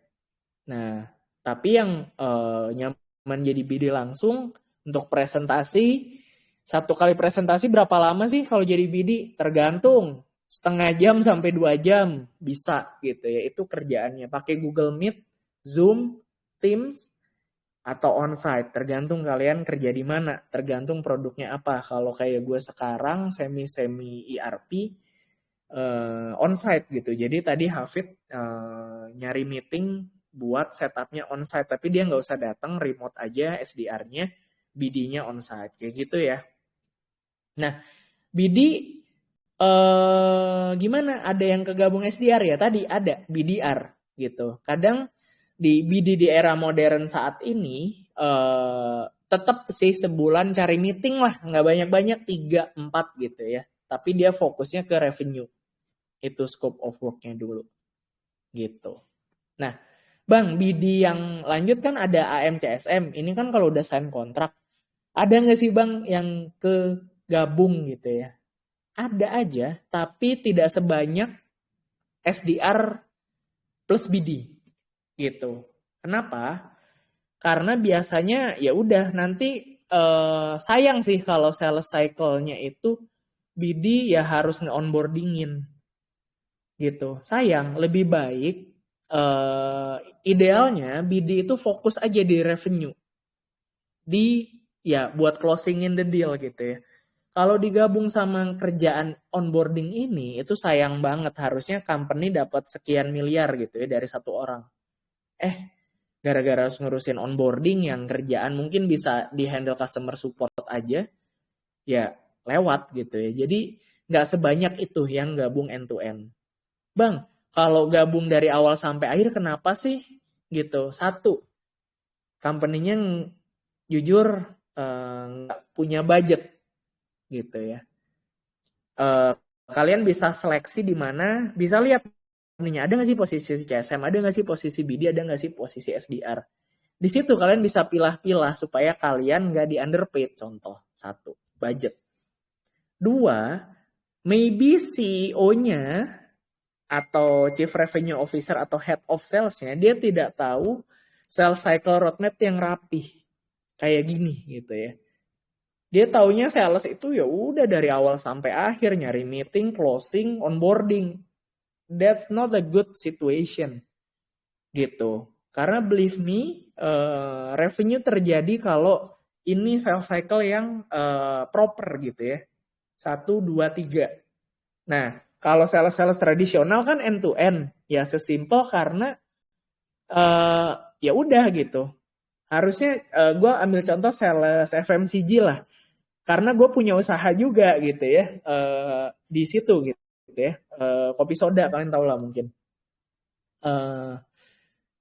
Nah tapi yang nyaman jadi BD langsung untuk presentasi. Satu kali presentasi berapa lama sih kalau jadi BD? Tergantung. Setengah jam sampai 2 jam bisa gitu ya. Itu kerjaannya. Pakai Google Meet, Zoom, Teams, atau onsite. Tergantung kalian kerja di mana. Tergantung produknya apa. Kalau kayak gue sekarang semi ERP onsite gitu. Jadi tadi Hafid nyari meeting buat setupnya onsite. Tapi dia nggak usah datang, remote aja SDR-nya. BD-nya onsite. Kayak gitu ya. Nah, BD gimana? Ada yang kegabung SDR ya? Tadi ada BDR gitu. Kadang di BD di era modern saat ini tetap sih sebulan cari meeting lah, nggak banyak-banyak 3-4 gitu ya. Tapi dia fokusnya ke revenue. Itu scope of work-nya dulu. Gitu. Nah, Bang, BD yang lanjut kan ada AM/CSM. Ini kan kalau udah sign kontrak, ada nggak sih Bang yang gabung gitu ya? Ada aja, tapi tidak sebanyak SDR plus BD gitu. Kenapa? Karena biasanya ya udah nanti sayang sih kalau sales cycle-nya itu BD ya harus nge-onboardingin gitu. Sayang, lebih baik idealnya BD itu fokus aja di revenue. Di ya buat closingin the deal gitu ya. Kalau digabung sama kerjaan onboarding ini, itu sayang banget. Harusnya company dapat sekian miliar gitu ya dari satu orang. Gara-gara harus ngurusin onboarding yang kerjaan mungkin bisa di-handle customer support aja, ya lewat gitu ya. Jadi nggak sebanyak itu yang gabung end-to-end. Bang, kalau gabung dari awal sampai akhir kenapa sih? Gitu. Satu, company-nya jujur nggak punya budget. Gitu ya. Kalian bisa seleksi di mana, bisa lihat ada nggak sih posisi CSM, ada nggak sih posisi BD, ada nggak sih posisi SDR. Di situ kalian bisa pilah-pilah supaya kalian nggak di underpaid. Contoh, satu, budget. Dua, maybe CEO-nya atau Chief Revenue Officer atau Head of Sales-nya, dia tidak tahu sales cycle roadmap yang rapih. Kayak gini gitu ya. Dia taunya sales itu ya udah dari awal sampai akhir nyari meeting, closing, onboarding. That's not a good situation. Gitu. Karena believe me, revenue terjadi kalau ini sales cycle yang proper gitu ya. 1, 2, 3. Nah, kalau sales tradisional kan end to end. Ya sesimpel karena ya udah gitu. Harusnya gue ambil contoh sales FMCG lah. Karena gue punya usaha juga gitu ya. Di situ gitu ya. Kopi soda kalian tahu lah mungkin.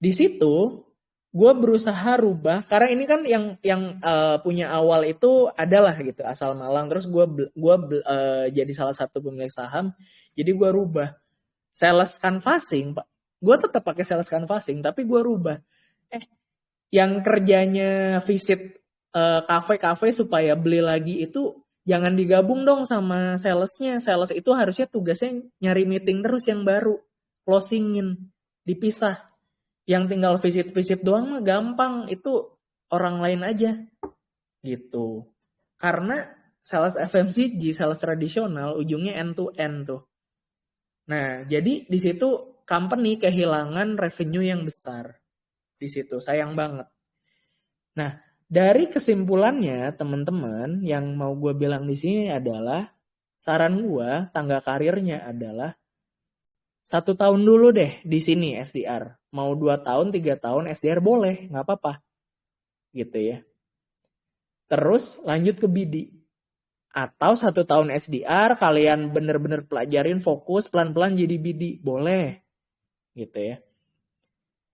Di situ gue berusaha rubah karena ini kan yang punya awal itu adalah gitu asal Malang, terus gue jadi salah satu pemilik saham, jadi gue rubah sales canvassing, Pak. Gue tetap pakai sales canvassing tapi gue rubah yang kerjanya visit kafe-kafe supaya beli lagi itu jangan digabung dong sama salesnya. Sales itu harusnya tugasnya nyari meeting terus yang baru, closingin, dipisah. Yang tinggal visit-visit doang mah gampang, itu orang lain aja gitu. Karena sales FMCG, sales tradisional ujungnya end to end tuh. Nah, jadi di situ company kehilangan revenue yang besar. Di situ sayang banget. Nah, dari kesimpulannya teman-teman yang mau gue bilang di sini adalah saran gue tangga karirnya adalah 1 tahun dulu deh di sini SDR. Mau 2 tahun, 3 tahun SDR boleh, nggak apa-apa. Gitu ya. Terus lanjut ke BD. Atau 1 tahun SDR, kalian bener-bener pelajarin fokus, pelan-pelan jadi BD. Boleh. Gitu ya.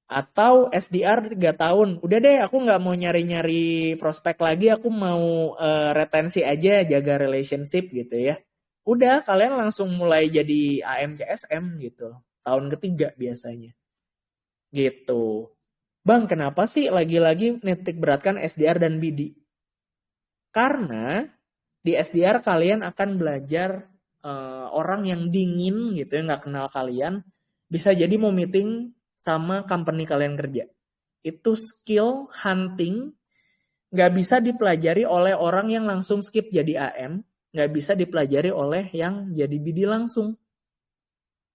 Atau SDR 3 tahun. Udah deh, aku nggak mau nyari-nyari prospek lagi, aku mau retensi aja, jaga relationship gitu ya. Udah, kalian langsung mulai jadi AM CSM gitu. Tahun ketiga biasanya. Gitu. Bang, kenapa sih lagi-lagi nitik beratkan SDR dan BD? Karena di SDR kalian akan belajar orang yang dingin gitu ya, nggak kenal kalian. Bisa jadi mau meeting sama company kalian kerja. Itu skill hunting nggak bisa dipelajari oleh orang yang langsung skip jadi AM. Nggak bisa dipelajari oleh yang jadi BD langsung.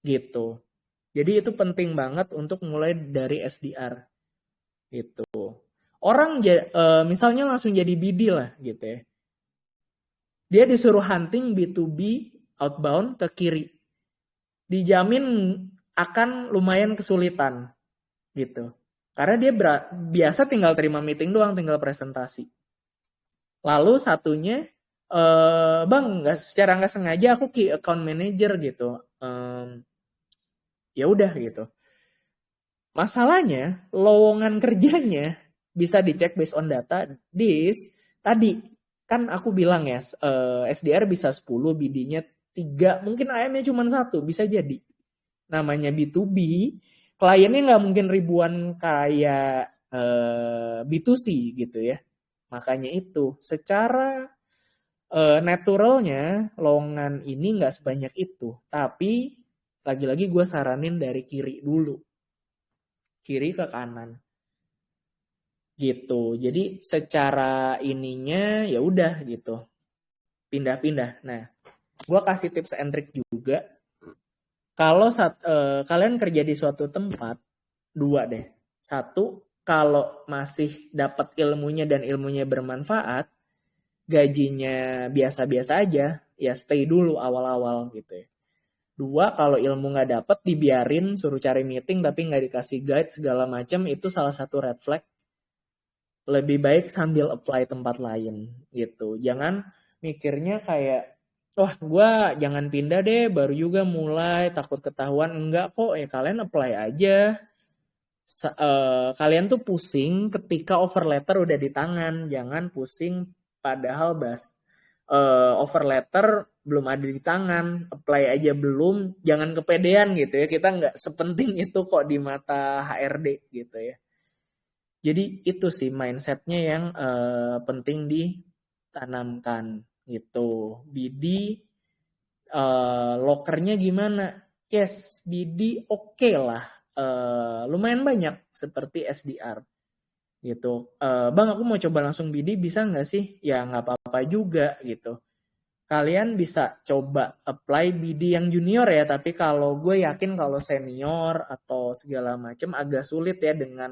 Gitu. Jadi itu penting banget untuk mulai dari SDR. Gitu. Orang misalnya langsung jadi BD lah gitu ya. Dia disuruh hunting B2B outbound ke kiri. Dijamin akan lumayan kesulitan gitu. Karena dia biasa tinggal terima meeting doang, tinggal presentasi. Lalu satunya bang, secara nggak sengaja aku key account manager gitu. Ya udah gitu. Masalahnya lowongan kerjanya bisa dicek based on data. Tadi kan aku bilang ya SDR bisa 10, BD-nya 3, mungkin AM-nya cuma 1, bisa jadi. Namanya B2B, kliennya nggak mungkin ribuan kayak B2C gitu ya. Makanya itu secara naturalnya lowongan ini nggak sebanyak itu. Tapi lagi-lagi gue saranin dari kiri dulu. Kiri ke kanan. Gitu. Jadi secara ininya ya udah gitu. Pindah-pindah. Nah, gue kasih tips and trick juga. Kalau kalian kerja di suatu tempat, 2 deh. 1, kalau masih dapat ilmunya dan ilmunya bermanfaat, gajinya biasa-biasa aja, ya stay dulu awal-awal gitu ya. 2, kalau ilmu nggak dapet, dibiarin, suruh cari meeting tapi nggak dikasih guide segala macam, itu salah satu red flag. Lebih baik sambil apply tempat lain gitu. Jangan mikirnya kayak, wah gue jangan pindah deh, baru juga mulai, takut ketahuan. Enggak kok, ya kalian apply aja. Kalian tuh pusing ketika offer letter udah di tangan. Jangan pusing padahal offer letter belum ada di tangan, apply aja belum, jangan kepedean gitu ya. Kita nggak sepenting itu kok di mata HRD gitu ya. Jadi itu sih mindsetnya yang penting ditanamkan gitu. BD lokernya gimana? Yes, BD oke lah. Lumayan banyak seperti SDR gitu. Bang, aku mau coba langsung BD, bisa nggak sih? Ya nggak apa-apa juga gitu. Kalian bisa coba apply BD yang junior ya, tapi kalau gue yakin kalau senior atau segala macam agak sulit ya dengan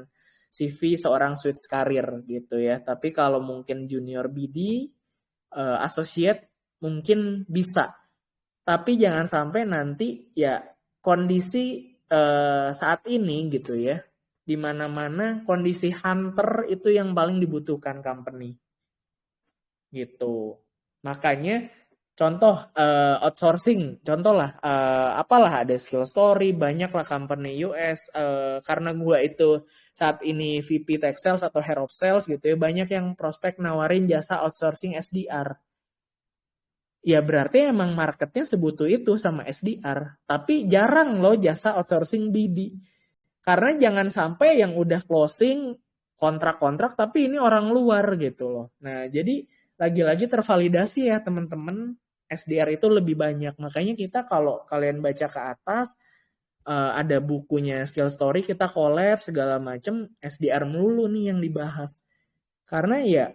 CV seorang switch karir gitu ya. Tapi kalau mungkin junior BD, associate mungkin bisa. Tapi jangan sampai nanti ya kondisi saat ini gitu ya, di mana-mana kondisi hunter itu yang paling dibutuhkan company gitu. Makanya contoh outsourcing, contoh lah apalah ada skill story, banyak lah company US karena gua itu saat ini VP Tech Sales atau Head of Sales gitu ya, banyak yang prospek nawarin jasa outsourcing SDR. Ya berarti emang marketnya sebutuh itu sama SDR. Tapi jarang loh jasa outsourcing BD. Karena jangan sampai yang udah closing kontrak-kontrak tapi ini orang luar gitu loh. Nah jadi lagi-lagi tervalidasi ya teman-teman, SDR itu lebih banyak. Makanya kita kalau kalian baca ke atas ada bukunya Skill Story, kita collab segala macem, SDR melulu nih yang dibahas. Karena ya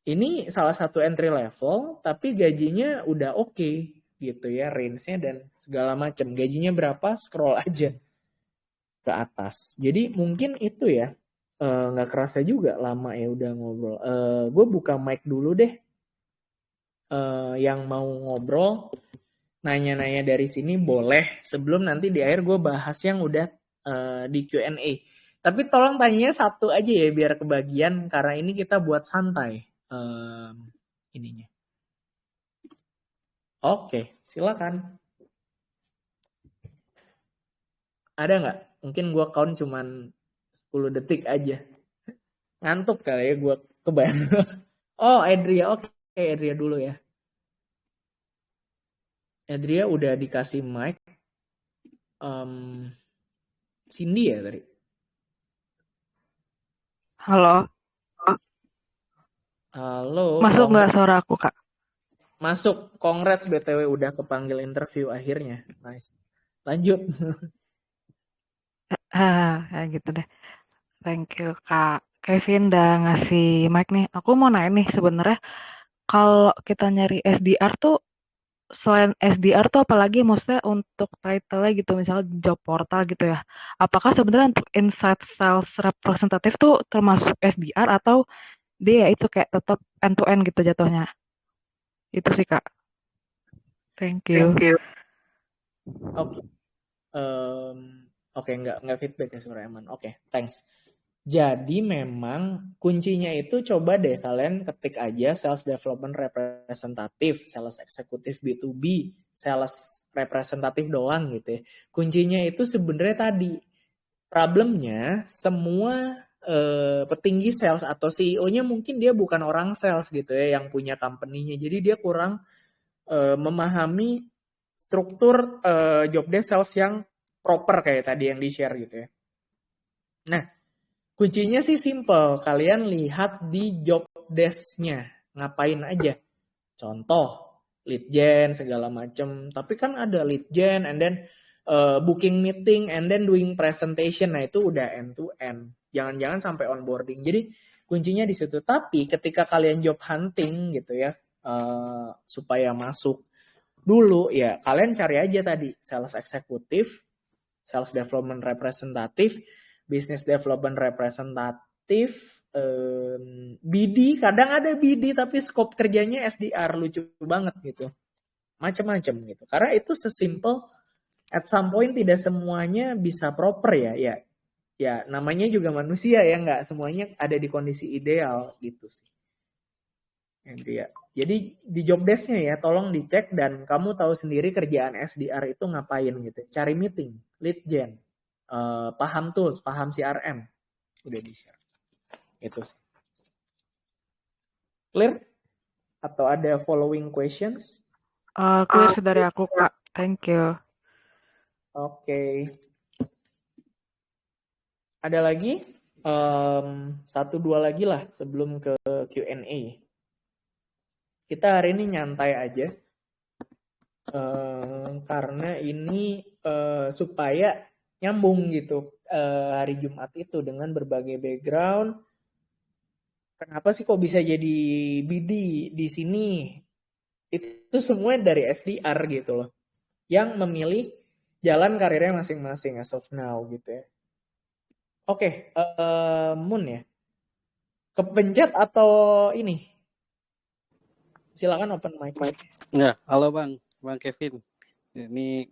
ini salah satu entry level, tapi gajinya udah oke gitu ya, range-nya dan segala macam. Gajinya berapa, scroll aja ke atas. Jadi mungkin itu ya, nggak kerasa juga lama ya udah ngobrol. Gue buka mic dulu deh, yang mau ngobrol, nanya-nanya dari sini boleh. Sebelum nanti di akhir gue bahas yang udah di Q&A. Tapi tolong tanyanya satu aja ya biar kebagian, karena ini kita buat santai. Ininya. Oke, silakan. Ada nggak? Mungkin gue count cuman 10 detik aja. Ngantuk kali ya gue kebayang. Oh, Adria. Oke, Adria dulu ya. Adria udah dikasih mic. Cindy ya tadi? Halo, Halo. masuk nggak suara aku, Kak? Masuk. Congrats BTW udah kepanggil interview akhirnya. Nice. Lanjut. Ya gitu deh. Thank you, Kak. Kevin udah ngasih mic nih. Aku mau nanya nih sebenarnya kalau kita nyari SDR tuh selain SDR tuh apalagi maksudnya untuk title-nya gitu misalnya job portal gitu ya. Apakah sebenarnya untuk inside sales representative tuh termasuk SDR atau dia itu kayak tetap end to end gitu jatuhnya? Itu sih, Kak. Thank you. Oke. Oke, nggak feedback ya suara Eman. Oke, thanks. Jadi memang kuncinya itu coba deh kalian ketik aja sales development representative, sales eksekutif B2B, sales representatif doang gitu ya. Kuncinya itu sebenarnya tadi problemnya semua petinggi sales atau CEO-nya mungkin dia bukan orang sales gitu ya yang punya company-nya. Jadi dia kurang memahami struktur job desk sales yang proper kayak tadi yang di-share gitu ya. Nah, kuncinya sih simple. Kalian lihat di job desk-nya. Ngapain aja. Contoh, lead gen segala macem. Tapi kan ada lead gen and then booking meeting and then doing presentation. Nah itu udah end to end. Jangan-jangan sampai onboarding. Jadi kuncinya di situ. Tapi ketika kalian job hunting gitu ya, supaya masuk dulu ya kalian cari aja tadi sales eksekutif, sales development representative, business development representative, BD, kadang ada BD tapi scope kerjanya SDR, lucu banget gitu. Macam-macam gitu. Karena itu sesimpel at some point tidak semuanya bisa proper ya. Ya namanya juga manusia ya, nggak semuanya ada di kondisi ideal gitu sih. Ya. Jadi di job desk-nya ya tolong dicek dan kamu tahu sendiri kerjaan SDR itu ngapain gitu. Cari meeting, lead gen, paham tools, paham CRM. Udah di-share. Itu sih. Clear? Atau ada following questions? Clear dari aku, Kak. Thank you. Oke. Ada lagi? 1-2 lagi lah sebelum ke Q&A. Kita hari ini nyantai aja. Karena ini supaya nyambung gitu hari Jumat itu dengan berbagai background. Kenapa sih kok bisa jadi BD di sini? Itu semua dari SDR gitu loh. Yang memilih jalan karirnya masing-masing as of now gitu ya. Oke, Moon ya. Kepencet atau ini? Silakan open mic. Ya, halo Bang Kevin. Ini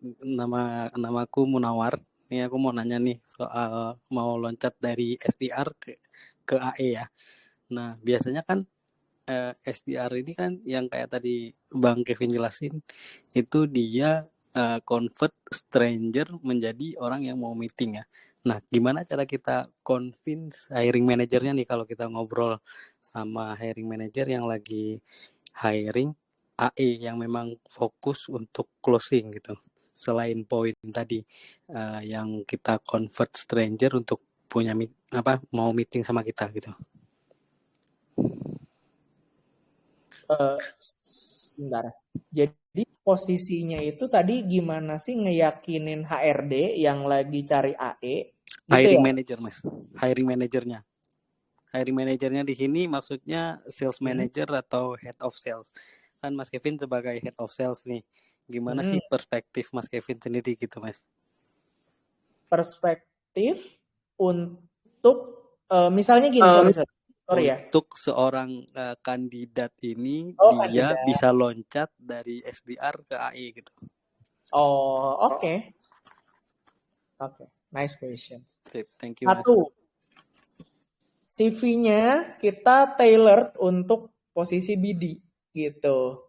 namaku Munawar. Ini aku mau nanya nih soal mau loncat dari SDR ke AE ya. Nah, biasanya kan SDR ini kan yang kayak tadi Bang Kevin jelasin, itu dia convert stranger menjadi orang yang mau meeting ya. Nah, gimana cara kita convince hiring manajernya nih kalau kita ngobrol sama hiring manager yang lagi hiring AE yang memang fokus untuk closing gitu. Selain poin tadi yang kita convert stranger untuk punya mau meeting sama kita gitu. Sebentar. Jadi posisinya itu tadi gimana sih ngeyakinin HRD yang lagi cari AE? Gitu hiring ya? manager Mas, hiring manajernya. Hiring manajernya di sini maksudnya sales manager atau head of sales. Kan Mas Kevin sebagai head of sales nih, gimana sih perspektif Mas Kevin sendiri gitu Mas? Perspektif untuk misalnya gini, sorry ya. Untuk seorang kandidat ini dia kandidat. bisa loncat dari SDR ke AE gitu. Oke. Nice question. Sip, thank you Mas. Satu, CV-nya kita tailored untuk posisi BD gitu.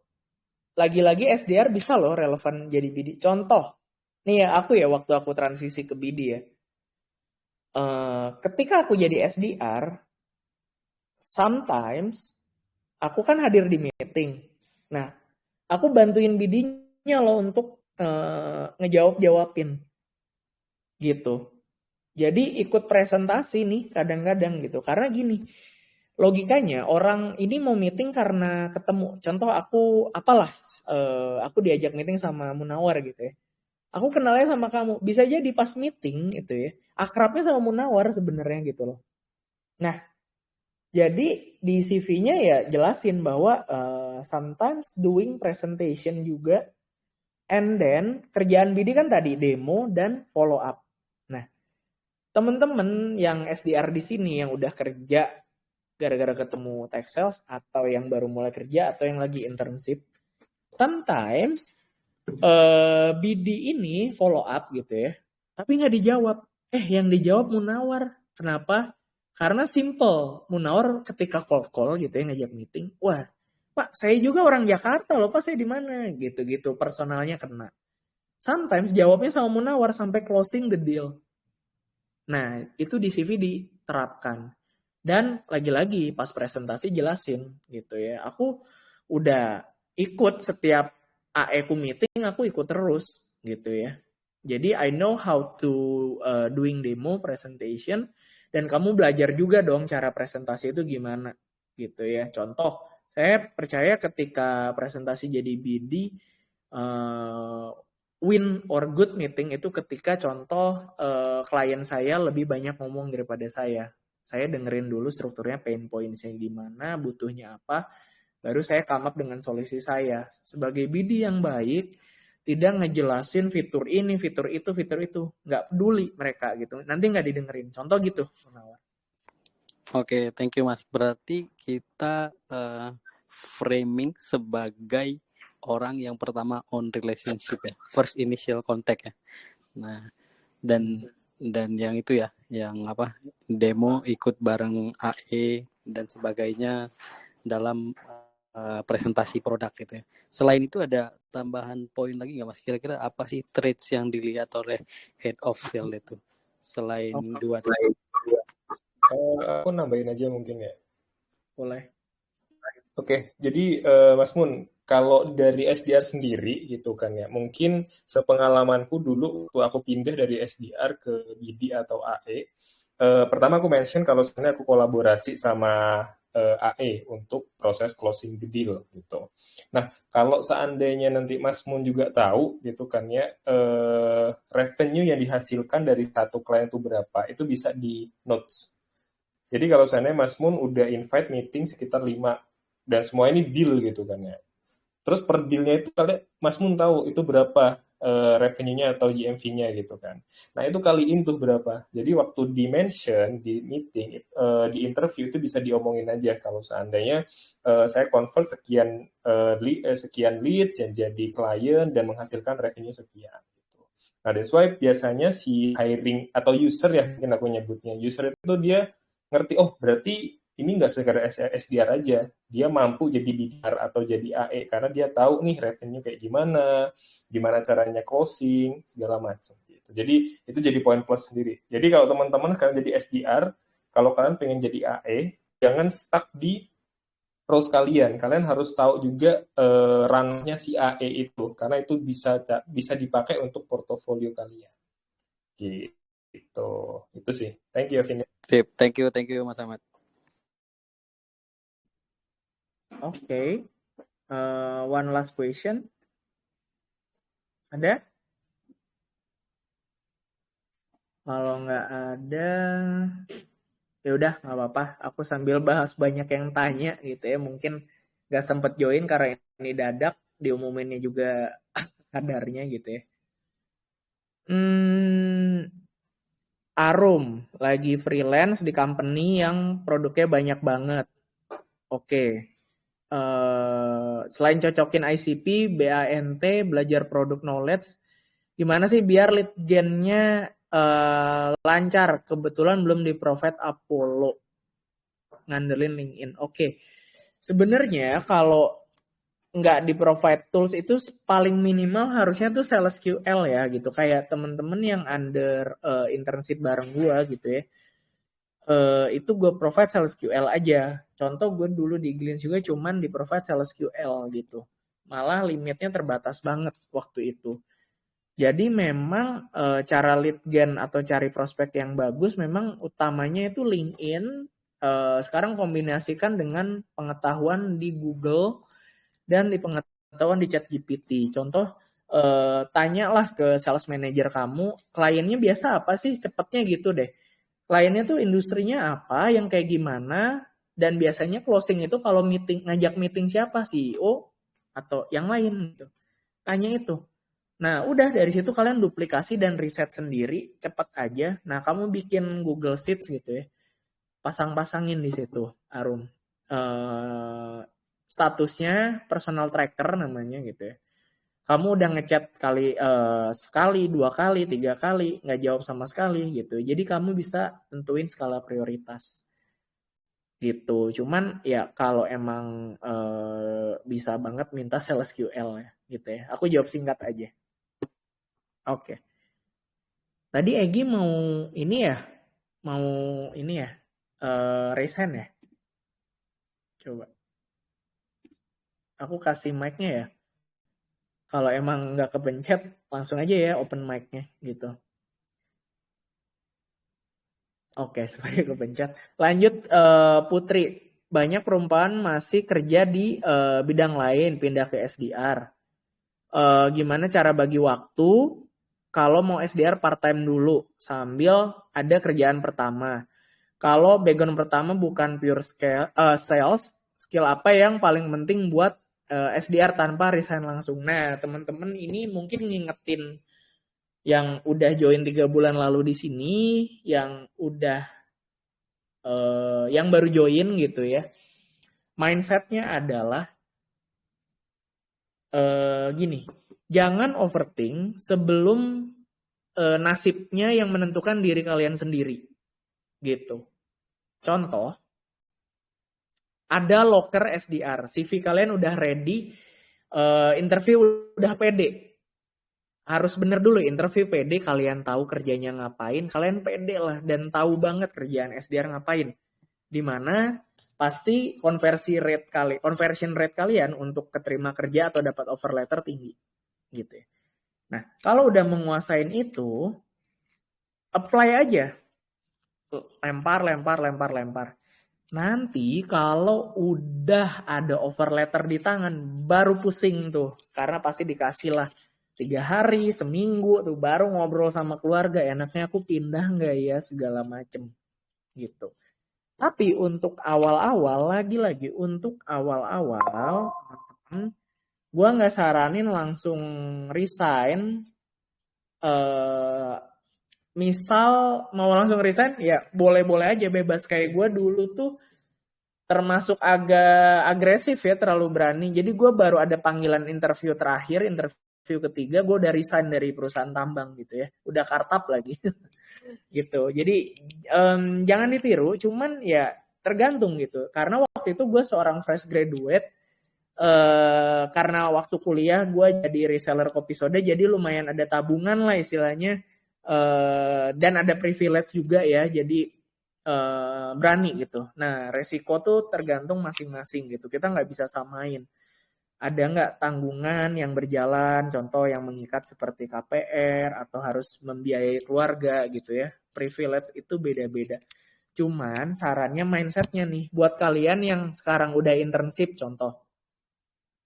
Lagi-lagi SDR bisa loh relevan jadi BD. Contoh, nih ya waktu aku transisi ke BD ya. Ketika aku jadi SDR, sometimes aku kan hadir di meeting. Nah, aku bantuin BD-nya loh untuk ngejawab-jawabin. Gitu. Jadi ikut presentasi nih kadang-kadang gitu. Karena gini, logikanya orang ini mau meeting karena ketemu. Contoh aku diajak meeting sama Munawar gitu ya. Aku kenalnya sama kamu. Bisa jadi pas meeting gitu ya. Akrabnya sama Munawar sebenarnya gitu loh. Nah, jadi di CV-nya ya jelasin bahwa sometimes doing presentation juga. And then kerjaan BD kan tadi demo dan follow up. Nah, teman-teman yang SDR di sini yang udah kerja gara-gara ketemu tech sales atau yang baru mulai kerja atau yang lagi internship, sometimes BD ini follow up gitu ya, tapi nggak dijawab. Yang dijawab Munawar. Kenapa? Karena simple. Munawar ketika call gitu ya ngajak meeting, wah Pak saya juga orang Jakarta loh Pak, saya di mana gitu personalnya kena. Sometimes jawabnya sama Munawar sampai closing the deal. Nah, itu di CV diterapkan. Dan lagi-lagi pas presentasi jelasin gitu ya. Aku udah ikut setiap AE-ku meeting, aku ikut terus gitu ya. Jadi I know how to doing demo presentation, dan kamu belajar juga dong cara presentasi itu gimana gitu ya. Contoh, saya percaya ketika presentasi jadi BD, win or good meeting itu ketika contoh klien saya lebih banyak ngomong daripada saya. Saya dengerin dulu strukturnya, pain points-nya gimana, butuhnya apa, baru saya come up dengan solusi saya. Sebagai BD yang baik, tidak ngejelasin fitur ini, fitur itu. Nggak peduli mereka gitu. Nanti nggak didengerin. Contoh gitu. Oke, thank you Mas. Berarti kita framing sebagai orang yang pertama on relationship ya, first initial contact ya. Nah, dan yang itu ya, yang demo ikut bareng AE dan sebagainya dalam presentasi produk gitu ya. Selain itu ada tambahan poin lagi nggak Mas? Kira-kira apa sih traits yang dilihat oleh head of sales itu selain dua tadi? Aku nambahin aja mungkin ya. Boleh. Oke, jadi Mas Mun, kalau dari SDR sendiri gitu kan ya, mungkin sepengalamanku dulu waktu aku pindah dari SDR ke BD atau AE, pertama aku mention kalau sebenarnya aku kolaborasi sama AE untuk proses closing the deal gitu. Nah, kalau seandainya nanti Mas Mun juga tahu gitu kan ya, revenue yang dihasilkan dari satu klien itu berapa, itu bisa di notes. Jadi kalau seandainya Mas Mun udah invite meeting sekitar 5 dan semua ini deal gitu kan ya. Terus per dealnya itu kalian Mas Mun tahu itu berapa revenue-nya atau GMV-nya gitu kan. Nah itu kaliin tuh berapa. Jadi waktu di mention, di meeting, di interview itu bisa diomongin aja kalau seandainya saya convert sekian leads yang jadi klien dan menghasilkan revenue sekian. Gitu. Nah that's why biasanya si hiring atau user ya mungkin aku nyebutnya, user itu dia ngerti, oh berarti ini nggak sekedar SDR aja, dia mampu jadi BDR atau jadi AE karena dia tahu nih revenue kayak gimana caranya closing, segala macam gitu. Jadi itu jadi poin plus sendiri. Jadi kalau teman-teman kalian jadi SDR, kalau kalian pengen jadi AE, jangan stuck di roles kalian. Kalian harus tahu juga ranahnya si AE itu, karena itu bisa dipakai untuk portofolio kalian. Gitu. Itu sih. Thank you, Vin. Sip, thank you Mas Ahmad. Oke. One last question. Ada? Kalau nggak ada, ya udah nggak apa-apa. Aku sambil bahas banyak yang tanya gitu ya. Mungkin nggak sempet join karena ini dadak. Diumuminnya juga kadarnya gitu ya. Arum lagi freelance di company yang produknya banyak banget. Oke. Selain cocokin ICP, BANT, belajar produk knowledge, gimana sih biar lead gen-nya lancar? Kebetulan belum di provide Apollo, ngandelin LinkedIn. Oke. Sebenarnya kalau nggak di provide tools itu paling minimal harusnya tuh sales QL ya gitu, kayak temen-temen yang under internship bareng gua gitu ya. Itu gue provide sales QL aja. Contoh gue dulu di Glints juga cuman di provide sales QL gitu. Malah limitnya terbatas banget waktu itu. Jadi memang cara lead gen atau cari prospek yang bagus memang utamanya itu LinkedIn. Sekarang kombinasikan dengan pengetahuan di Google dan di pengetahuan di ChatGPT. Contoh, tanyalah ke sales manager kamu, kliennya biasa apa sih, cepetnya gitu deh. Kliennya tuh industrinya apa, yang kayak gimana, dan biasanya closing itu kalau ngajak meeting siapa, CEO atau yang lain gitu. Tanya itu. Nah, udah dari situ kalian duplikasi dan riset sendiri, cepet aja. Nah, kamu bikin Google Sheets gitu ya. Pasang-pasangin di situ, Arum. Statusnya personal tracker namanya gitu ya. Kamu udah ngechat sekali, 2 kali, 3 kali, nggak jawab sama sekali gitu. Jadi kamu bisa tentuin skala prioritas gitu. Cuman ya kalau emang bisa banget minta sales QL ya gitu ya. Aku jawab singkat aja. Oke. Tadi Egi mau ini ya? Mau ini ya? Raise hand ya? Coba. Aku kasih mic-nya ya. Kalau emang nggak kepencet, langsung aja ya open mic-nya gitu. Oke, supaya kepencet. Lanjut Putri. Banyak perempuan masih kerja di bidang lain, pindah ke SDR. Gimana cara bagi waktu kalau mau SDR part-time dulu sambil ada kerjaan pertama? Kalau background pertama bukan pure sales, skill apa yang paling penting buat SDR tanpa resign langsung? Nah, teman-teman ini mungkin ngingetin yang udah join 3 bulan lalu di sini, yang udah yang baru join gitu ya. Mindsetnya adalah gini, jangan overthink sebelum nasibnya yang menentukan diri kalian sendiri gitu. Contoh, ada loker SDR, CV kalian udah ready, interview udah pede. Harus bener dulu interview pede, kalian tahu kerjanya ngapain, kalian pede lah dan tahu banget kerjaan SDR ngapain. Dimana pasti conversion rate kalian untuk keterima kerja atau dapat offer letter tinggi gitu ya. Nah, kalau udah menguasain itu, apply aja. Lempar. Nanti kalau udah ada offer letter di tangan, baru pusing tuh. Karena pasti dikasih lah 3 hari, seminggu tuh baru ngobrol sama keluarga. Enaknya aku pindah nggak ya, segala macem gitu. Tapi untuk awal-awal, lagi-lagi untuk awal-awal, gue nggak saranin langsung resign misal mau langsung resign, ya boleh-boleh aja, bebas. Kayak gue dulu tuh termasuk agak agresif ya, terlalu berani. Jadi gue baru ada panggilan interview terakhir, interview ketiga, gue udah resign dari perusahaan tambang gitu ya. Udah kartap lagi. Gitu. Jadi jangan ditiru, cuman ya tergantung gitu. Karena waktu itu gue seorang fresh graduate, karena waktu kuliah gue jadi reseller kopi soda, jadi lumayan ada tabungan lah istilahnya, dan ada privilege juga ya, jadi berani gitu. Nah resiko tuh tergantung masing-masing gitu, kita nggak bisa samain. Ada nggak tanggungan yang berjalan, contoh yang mengikat seperti KPR atau harus membiayai keluarga gitu ya. Privilege itu beda-beda. Cuman sarannya mindsetnya nih, buat kalian yang sekarang udah internship contoh,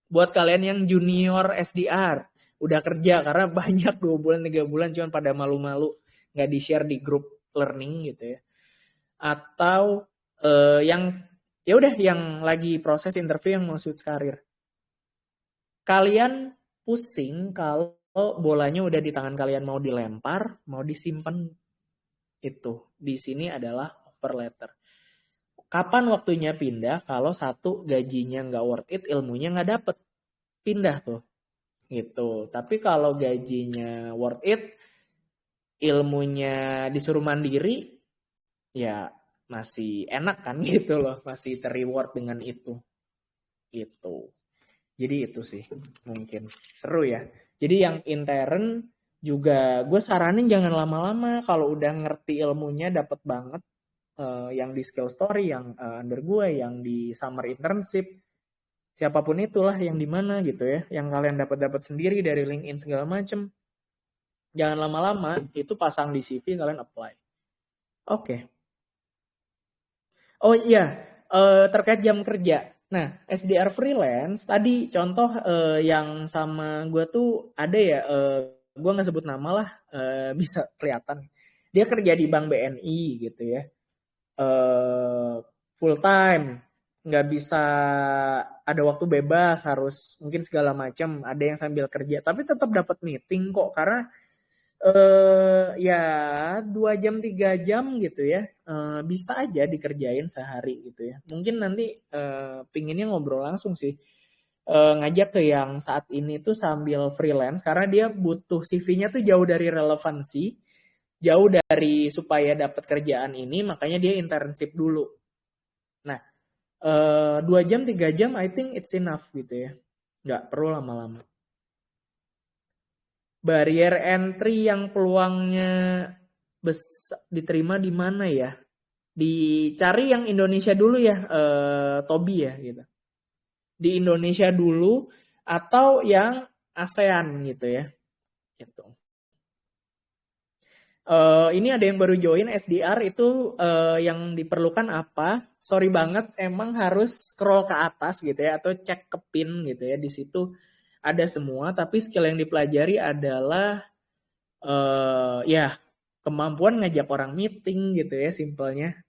buat kalian yang junior SDR, udah kerja karena banyak 2 bulan 3 bulan cuman pada malu-malu nggak di-share di grup learning gitu ya. Atau yang ya udah yang lagi proses interview yang mau switch karir. Kalian pusing kalau bolanya udah di tangan kalian, mau dilempar, mau disimpan. Itu di sini adalah offer letter. Kapan waktunya pindah? Kalau satu, gajinya nggak worth it, ilmunya nggak dapet, pindah tuh gitu. Tapi kalau gajinya worth it, ilmunya disuruh mandiri, ya masih enak kan gitu loh, masih ter-reward dengan itu gitu. Jadi itu sih mungkin seru ya. Jadi yang intern juga gue saranin jangan lama-lama. Kalau udah ngerti ilmunya dapet banget, yang di skill story, yang under gue, yang di summer internship, siapapun itulah yang di mana gitu ya, yang kalian dapat sendiri dari LinkedIn segala macem, jangan lama-lama, itu pasang di CV, kalian apply. Oke. Oh iya, terkait jam kerja. Nah, SDR freelance tadi contoh yang sama gue tuh ada ya, gue nggak sebut nama lah, bisa kelihatan. Dia kerja di Bank BNI gitu ya, full time, nggak bisa ada waktu bebas, harus mungkin segala macam, ada yang sambil kerja, tapi tetap dapat meeting kok, karena ya 2 jam 3 jam gitu ya, bisa aja dikerjain sehari gitu ya. Mungkin nanti pinginnya ngobrol langsung sih, ngajak ke yang saat ini tuh sambil freelance, karena dia butuh CV-nya tuh jauh dari relevansi, jauh dari supaya dapat kerjaan ini, makanya dia internship dulu. Nah 2 jam 3 jam I think it's enough gitu ya, nggak perlu lama-lama. Barrier entry yang peluangnya diterima di mana ya? Dicari yang Indonesia dulu ya, Tobi ya gitu. Di Indonesia dulu atau yang ASEAN gitu ya. Gitu. Ini ada yang baru join SDR itu, yang diperlukan apa? Sorry banget, emang harus scroll ke atas gitu ya, atau cek ke pin gitu ya. Di situ ada semua, tapi skill yang dipelajari adalah ya kemampuan ngajak orang meeting gitu ya, simpelnya.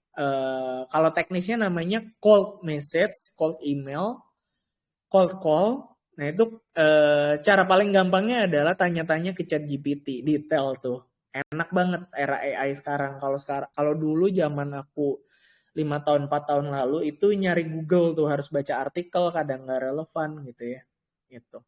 Kalau teknisnya namanya cold message, cold email, cold call. Nah itu cara paling gampangnya adalah tanya-tanya ke ChatGPT, detail tuh. Enak banget era AI sekarang. Kalau dulu zaman aku 5 tahun 4 tahun lalu itu nyari Google tuh harus baca artikel, kadang nggak relevan gitu ya. Gitu.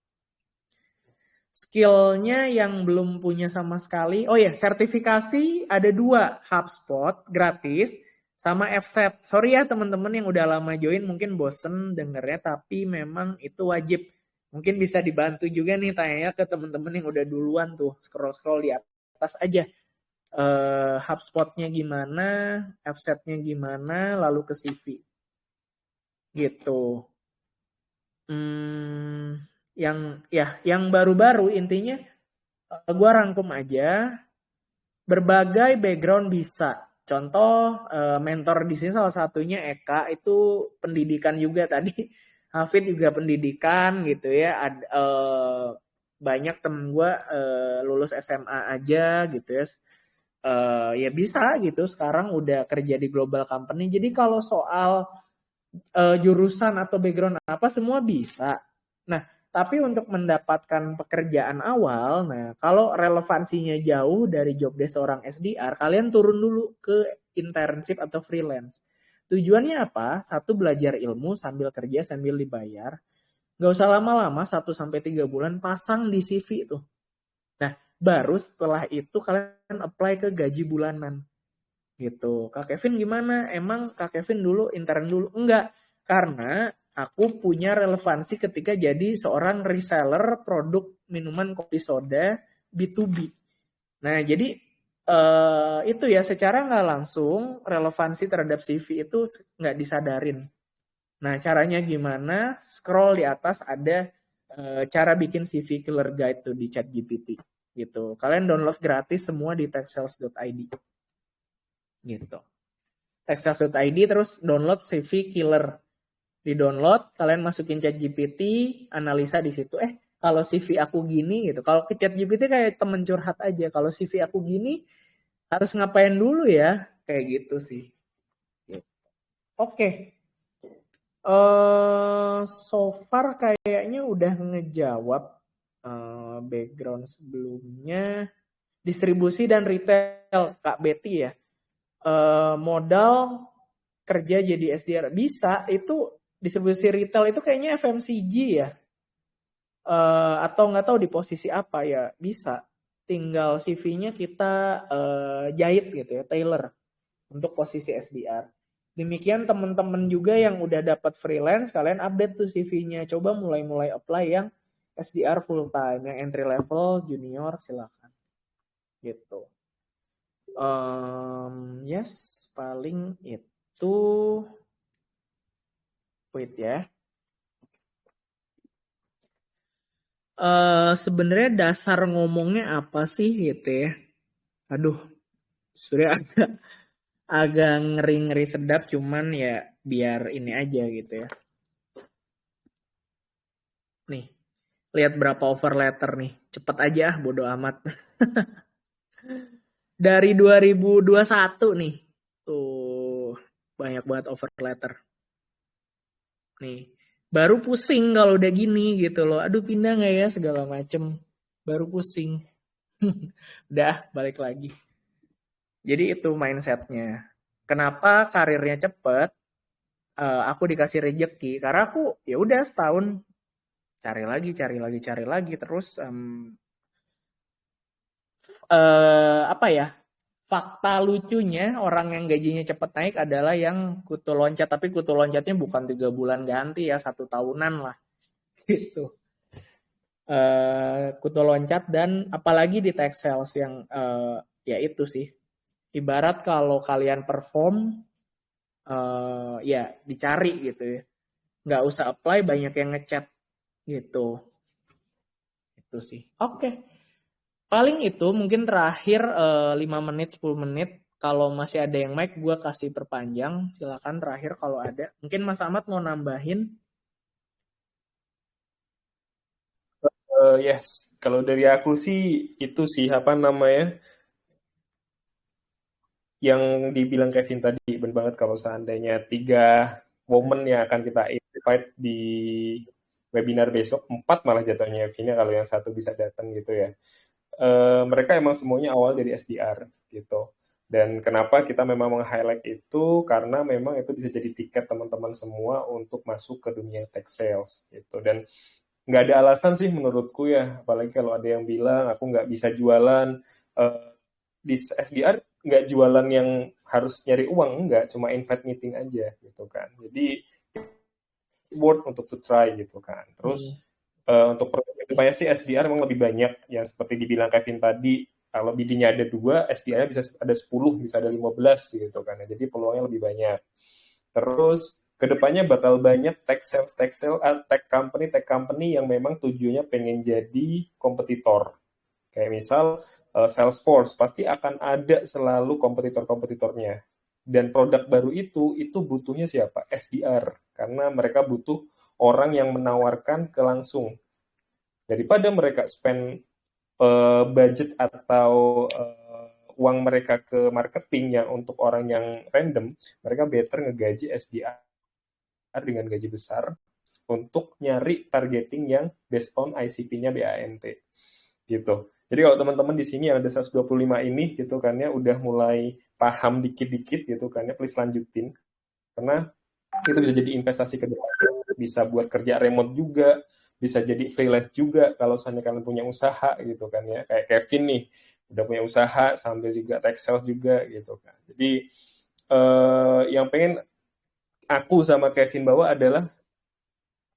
Skillnya yang belum punya sama sekali. Oh ya, sertifikasi ada 2, HubSpot gratis sama Fset. Sorry ya teman-teman yang udah lama join mungkin bosen dengernya, tapi memang itu wajib. Mungkin bisa dibantu juga nih tanya ke teman-teman yang udah duluan tuh, scroll di atas aja. HubSpotnya gimana, Fsetnya gimana, lalu ke CV. Gitu. Yang baru-baru intinya gue rangkum aja, berbagai background bisa. Contoh mentor di sini salah satunya Eka, itu pendidikan juga tadi. Hafid juga pendidikan gitu ya. Banyak temen gue lulus SMA aja gitu ya. Ya bisa gitu, sekarang udah kerja di global company. Jadi kalau soal jurusan atau background apa semua bisa. Nah Tapi untuk mendapatkan pekerjaan awal, nah kalau relevansinya jauh dari job desk seorang SDR, kalian turun dulu ke internship atau freelance. Tujuannya apa? Satu, belajar ilmu sambil kerja sambil dibayar. Gak usah lama-lama, 1-3 bulan pasang di CV tuh. Nah, baru setelah itu kalian apply ke gaji bulanan. Gitu. Kak Kevin gimana? Emang Kak Kevin dulu intern dulu? Enggak. Karena aku punya relevansi ketika jadi seorang reseller produk minuman kopi soda B2B. Nah, jadi itu ya secara nggak langsung relevansi terhadap CV itu nggak disadarin. Nah, caranya gimana? Scroll di atas ada cara bikin CV killer guide tuh di ChatGPT gitu. Kalian download gratis semua di techsales.id gitu. Techsales.id terus download CV killer. Di-download, kalian masukin ChatGPT, analisa di situ. Kalau CV aku gini gitu. Kalau ke ChatGPT kayak temen curhat aja. Kalau CV aku gini harus ngapain dulu ya? Kayak gitu sih. Gitu. Oke. So far kayaknya udah ngejawab background sebelumnya. Distribusi dan retail, Kak Betty ya. Modal kerja jadi SDR bisa, itu distribusi retail itu kayaknya FMCG ya, atau nggak tahu di posisi apa ya, bisa tinggal CV-nya kita jahit gitu ya, tailor untuk posisi SDR. Demikian teman-teman juga yang udah dapat freelance, kalian update tuh CV-nya, coba mulai apply yang SDR full time, yang entry level, junior, silakan gitu. Yes, paling itu. Wait ya. Sebenarnya dasar ngomongnya apa sih gitu ya? Aduh, sebenarnya agak ngeri-ngeri sedap, cuman ya biar ini aja gitu ya. Nih, lihat berapa offer letter nih. Cepet aja, bodo amat. Dari 2021 nih. Tuh, banyak banget offer letter. Nih, baru pusing kalau udah gini gitu loh. Aduh, pindah nggak ya segala macem. Baru pusing. Udah, balik lagi. Jadi itu mindsetnya. Kenapa karirnya cepet? Aku dikasih rejeki karena aku ya udah setahun cari lagi terus apa ya? Fakta lucunya orang yang gajinya cepet naik adalah yang kutu loncat, tapi kutu loncatnya bukan 3 bulan ganti ya, 1 tahunan lah gitu. Kutu loncat dan apalagi di tech sales yang ya itu sih. Ibarat kalau kalian perform ya dicari gitu ya. Nggak usah apply, banyak yang ngechat gitu. Itu sih. Oke. Paling itu mungkin terakhir 5 menit, 10 menit. Kalau masih ada yang mic, gue kasih perpanjang. Silakan terakhir kalau ada. Mungkin Mas Ahmad mau nambahin. Yes, kalau dari aku sih itu sih apa namanya yang dibilang Kevin tadi, benar banget. Kalau seandainya 3 woman yang akan kita invite di webinar besok, 4 malah jatuhnya Kevin, kalau yang 1 bisa datang gitu ya. Mereka emang semuanya awal dari SDR gitu. Dan kenapa kita memang meng-highlight itu, karena memang itu bisa jadi tiket teman-teman semua untuk masuk ke dunia tech sales gitu. Dan nggak ada alasan sih menurutku ya, apalagi kalau ada yang bilang aku nggak bisa jualan. Di SDR nggak jualan yang harus nyari uang, nggak, cuma invite meeting aja gitu kan. Jadi worth untuk to try gitu kan. Terus untuk kedepannya sih SDR memang lebih banyak yang seperti dibilang Kevin tadi, kalau bidinya ada 2, SDR bisa ada 10, bisa ada 15 gitu kan. Jadi peluangnya lebih banyak. Terus kedepannya bakal banyak tech company yang memang tujuannya pengen jadi kompetitor. Kayak misal Salesforce pasti akan ada selalu kompetitor-kompetitornya. Dan produk baru itu butuhnya siapa? SDR. Karena mereka butuh orang yang menawarkan ke langsung. Daripada mereka spend budget atau uang mereka ke marketing yang untuk orang yang random, mereka better ngegaji SDR dengan gaji besar untuk nyari targeting yang based on ICP-nya BANT gitu. Jadi kalau teman-teman di sini yang ada 125 ini gitu kan ya udah mulai paham dikit-dikit gitu kan ya, please lanjutin karena itu bisa jadi investasi ke depan, bisa buat kerja remote juga, bisa jadi freelance juga kalau misalnya kalian punya usaha gitu kan ya, kayak Kevin nih udah punya usaha sambil juga tech sales juga gitu kan. Jadi yang pengen aku sama Kevin bawa adalah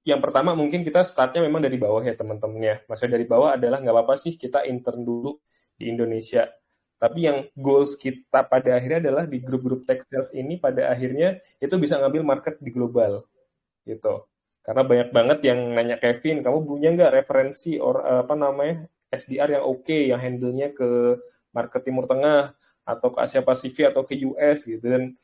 yang pertama mungkin kita startnya memang dari bawah ya teman-teman ya. Maksudnya dari bawah adalah nggak apa-apa sih kita intern dulu di Indonesia. Tapi yang goals kita pada akhirnya adalah di grup-grup tech sales ini pada akhirnya itu bisa ngambil market di global gitu. Karena banyak banget yang nanya Kevin, kamu punya nggak referensi SDR yang oke, yang handle-nya ke market Timur Tengah atau ke Asia Pasifik atau ke US gitu. Dan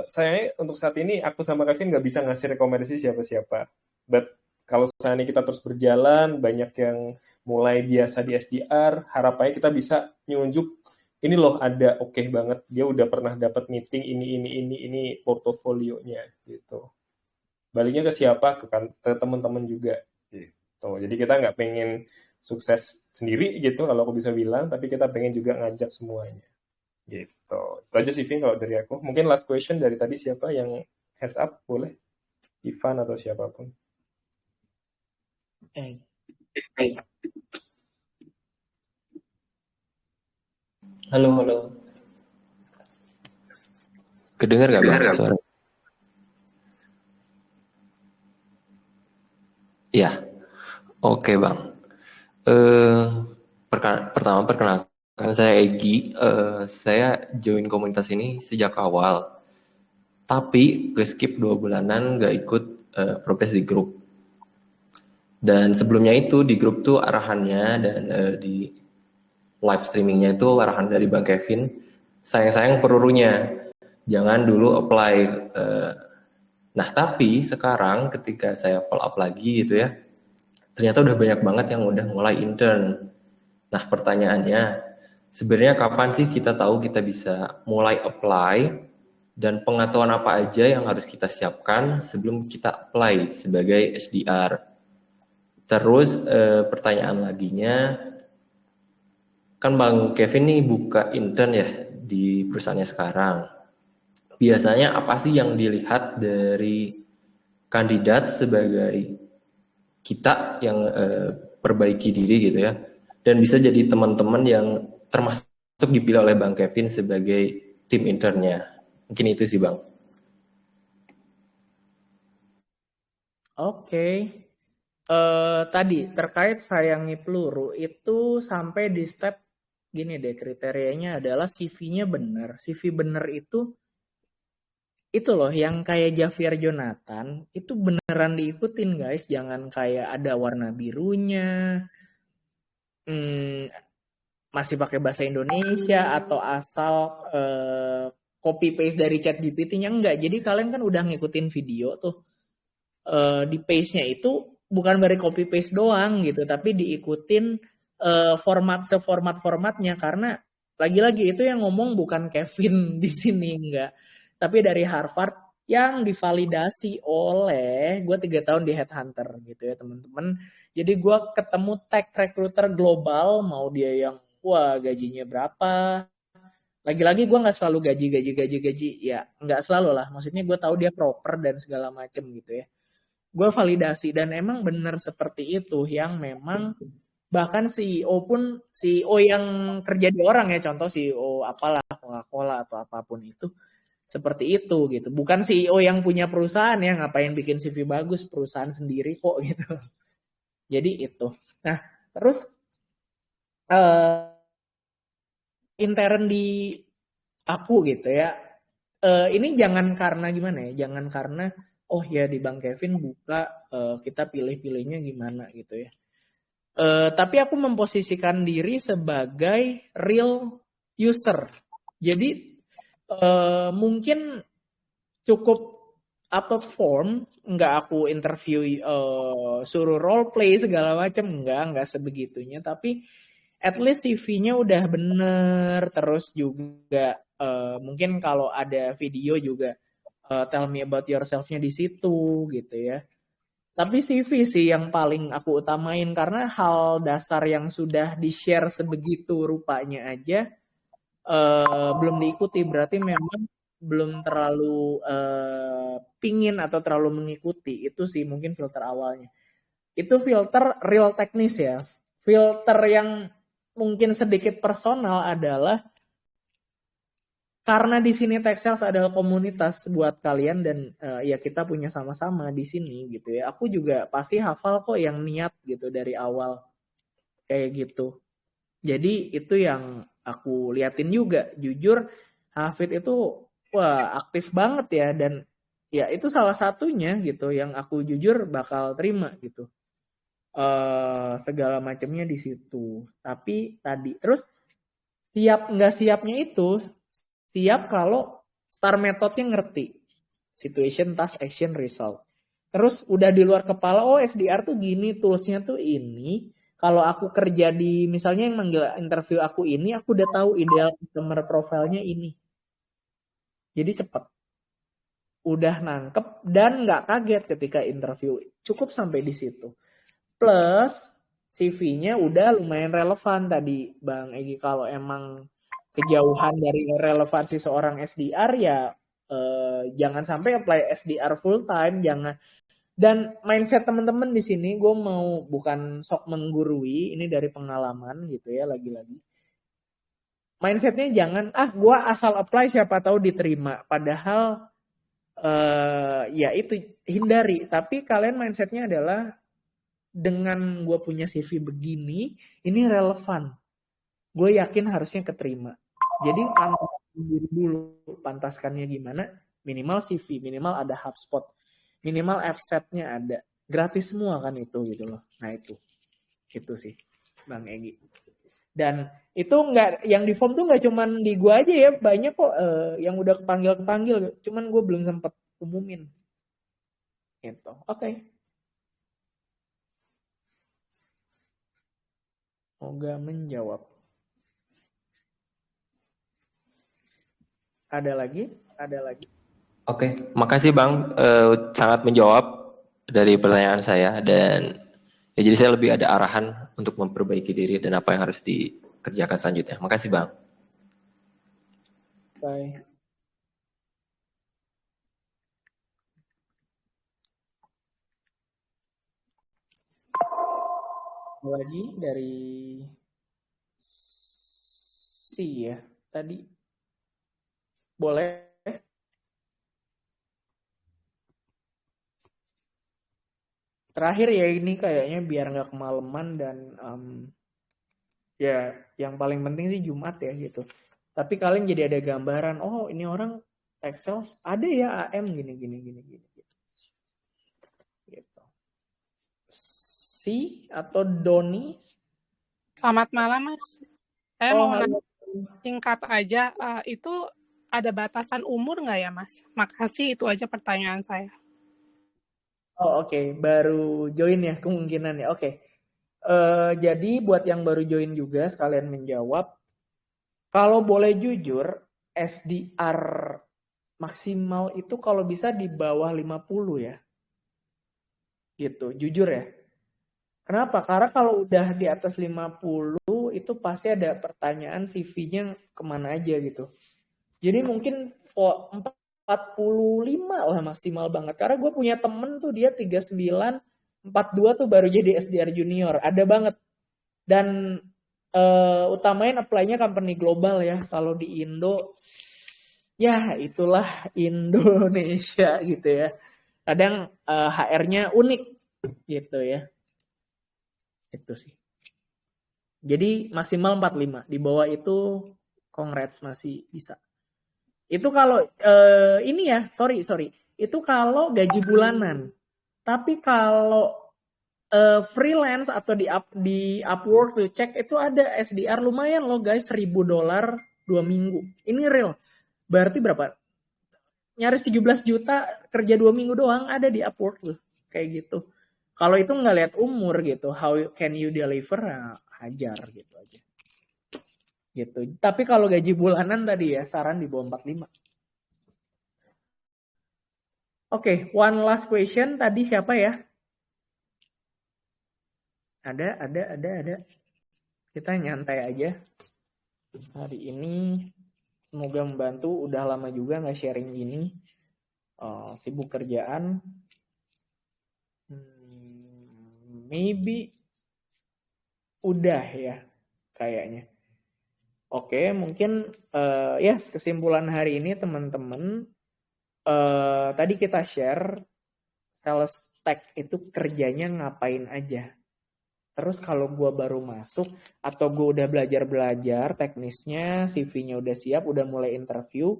sayangnya untuk saat ini aku sama Kevin nggak bisa ngasih rekomendasi siapa-siapa. But kalau saat ini kita terus berjalan, banyak yang mulai biasa di SDR, harapannya kita bisa nyunjuk ini loh ada oke banget, dia udah pernah dapat meeting ini portofolionya gitu. Baliknya ke siapa? Ke teman-teman juga gitu. Jadi kita nggak pengen sukses sendiri gitu kalau aku bisa bilang, tapi kita pengen juga ngajak semuanya. Gitu. Itu aja sih Vin kalau dari aku. Mungkin last question dari tadi siapa yang hands up boleh? Ivan atau siapapun. Halo. Kedengar nggak Bang suara? Ya, oke Bang. Pertama perkenalkan saya Egi. Saya join komunitas ini sejak awal. Tapi skip 2 bulanan nggak ikut progres di grup. Dan sebelumnya itu di grup tuh arahannya dan di live streamingnya itu arahan dari Bang Kevin. Sayang perurunya. Jangan dulu apply. Nah tapi sekarang ketika saya follow up lagi gitu ya, ternyata udah banyak banget yang udah mulai intern. Nah pertanyaannya, sebenarnya kapan sih kita tahu kita bisa mulai apply dan pengetahuan apa aja yang harus kita siapkan sebelum kita apply sebagai SDR? Terus pertanyaan laginya, kan Bang Kevin nih buka intern ya di perusahaannya sekarang. Biasanya apa sih yang dilihat dari kandidat sebagai kita yang perbaiki diri gitu ya, dan bisa jadi teman-teman yang termasuk dipilih oleh Bang Kevin sebagai tim internnya. Mungkin itu sih Bang. Oke. Tadi terkait sayangi peluru itu sampai di step gini deh, kriterianya adalah CV-nya benar. CV benar itu loh yang kayak Javier Jonathan itu beneran diikutin guys, jangan kayak ada warna birunya, masih pakai bahasa Indonesia atau asal copy paste dari ChatGPT-nya enggak. Jadi kalian kan udah ngikutin video tuh, di paste-nya itu bukan dari copy paste doang gitu, tapi diikutin formatnya karena lagi-lagi itu yang ngomong bukan Kevin di sini enggak, tapi dari Harvard yang divalidasi oleh gue 3 tahun di Headhunter gitu ya teman-teman. Jadi gue ketemu tech recruiter global, mau dia yang wah gajinya berapa. Lagi-lagi gue nggak selalu gaji ya, nggak selalu lah. Maksudnya gue tahu dia proper dan segala macem gitu ya. Gue validasi dan emang bener seperti itu yang memang bahkan CEO pun, CEO yang kerja di orang ya, contoh CEO apalah Coca-Cola atau apapun itu seperti itu gitu. Bukan CEO yang punya perusahaan ya, ngapain bikin CV bagus, perusahaan sendiri kok gitu. Jadi itu. Nah terus intern di aku gitu ya. Ini jangan karena gimana ya, jangan karena oh ya di Bang Kevin buka kita pilih-pilihnya gimana gitu ya. Tapi aku memposisikan diri sebagai real user. Jadi mungkin cukup upload form, nggak aku interview suruh role play segala macam, nggak sebegitunya. Tapi at least CV-nya udah bener, terus juga mungkin kalau ada video juga tell me about yourself-nya di situ gitu ya. Tapi CV sih yang paling aku utamain karena hal dasar yang sudah di-share sebegitu rupanya aja belum diikuti, berarti memang belum terlalu pingin atau terlalu mengikuti. Itu sih mungkin filter awalnya. Itu filter real teknis ya. Filter yang mungkin sedikit personal adalah karena di sini Tech Sales adalah komunitas buat kalian dan ya kita punya sama-sama di sini gitu ya. Aku juga pasti hafal kok yang niat gitu dari awal kayak gitu. Jadi itu yang aku liatin juga. Jujur Hafid itu wah aktif banget ya dan ya itu salah satunya gitu yang aku jujur bakal terima gitu. Segala macamnya di situ. Tapi tadi terus siap nggak siapnya itu siap kalau STAR metodenya ngerti. Situation, task, action, result. Terus udah di luar kepala, oh SDR tuh gini, toolsnya tuh ini. Kalau aku kerja di, misalnya yang manggil interview aku ini, aku udah tahu ideal customer profile-nya ini. Jadi cepet. Udah nangkep dan nggak kaget ketika interview. Cukup sampai di situ. Plus, CV-nya udah lumayan relevan tadi, Bang Egy. Kalau emang kejauhan dari relevansi seorang SDR ya jangan sampai apply SDR full time, jangan. Dan mindset teman-teman di sini gue mau bukan sok menggurui, ini dari pengalaman gitu ya lagi-lagi. Mindsetnya jangan gue asal apply siapa tahu diterima, padahal ya itu hindari. Tapi kalian mindsetnya adalah dengan gue punya CV begini, ini relevan. Gue yakin harusnya keterima. Jadi dulu pantaskannya gimana? Minimal CV, minimal ada HubSpot, minimal F-set-nya ada. Gratis semua kan itu gitu loh. Nah itu sih Bang Egy. Dan itu nggak, yang di form tuh nggak cuman di gue aja ya, banyak kok yang udah kepanggil. Cuman gue belum sempat umumin. Gitu. Oke. Semoga menjawab. Ada lagi? Oke, makasih Bang, sangat menjawab dari pertanyaan saya dan ya, jadi saya lebih ada arahan untuk memperbaiki diri dan apa yang harus dikerjakan selanjutnya. Makasih Bang. Bye. Lagi dari si ya tadi boleh. Terakhir ya ini kayaknya biar nggak kemalaman dan ya yang paling penting sih Jumat ya gitu. Tapi kalian jadi ada gambaran, oh ini orang Tech Sales ada ya AM gini. Gitu. Si atau Doni? Selamat malam Mas. Saya mau nanya singkat aja, itu ada batasan umur nggak ya Mas? Makasih, itu aja pertanyaan saya. Oh oke. Baru join ya kemungkinan ya. Oke. Jadi buat yang baru join juga sekalian menjawab. Kalau boleh jujur, SDR maksimal itu kalau bisa di bawah 50 ya. Gitu, jujur ya. Kenapa? Karena kalau udah di atas 50 itu pasti ada pertanyaan CV-nya kemana aja gitu. Jadi mungkin 45 lah maksimal banget. Karena gue punya temen tuh dia 39, 42 tuh baru jadi SDR junior. Ada banget. Dan utamain apply-nya company global ya. Kalau di Indo, ya itulah Indonesia gitu ya. Kadang HR-nya unik gitu ya. Itu sih. Jadi maksimal 45. Di bawah itu congrats masih bisa. Itu kalau ini ya, sorry. Itu kalau gaji bulanan. Tapi kalau freelance atau di Upwork tuh cek itu ada SDR lumayan loh guys, $1.000 2 minggu. Ini real. Berarti berapa? Nyaris 17 juta kerja 2 minggu doang ada di Upwork tuh. Kayak gitu. Kalau itu nggak lihat umur gitu, how can you deliver, nah, hajar gitu aja. Gitu. Tapi kalau gaji bulanan tadi ya, saran di bawah 45. Oke, one last question. Tadi siapa ya? Ada. Kita nyantai aja. Hari ini semoga membantu. Udah lama juga nggak sharing gini. Sibuk kerjaan. Maybe udah ya kayaknya. Oke, mungkin yes, kesimpulan hari ini teman-teman. Tadi kita share sales tech itu kerjanya ngapain aja. Terus kalau gue baru masuk atau gue udah belajar teknisnya, CV-nya udah siap, udah mulai interview.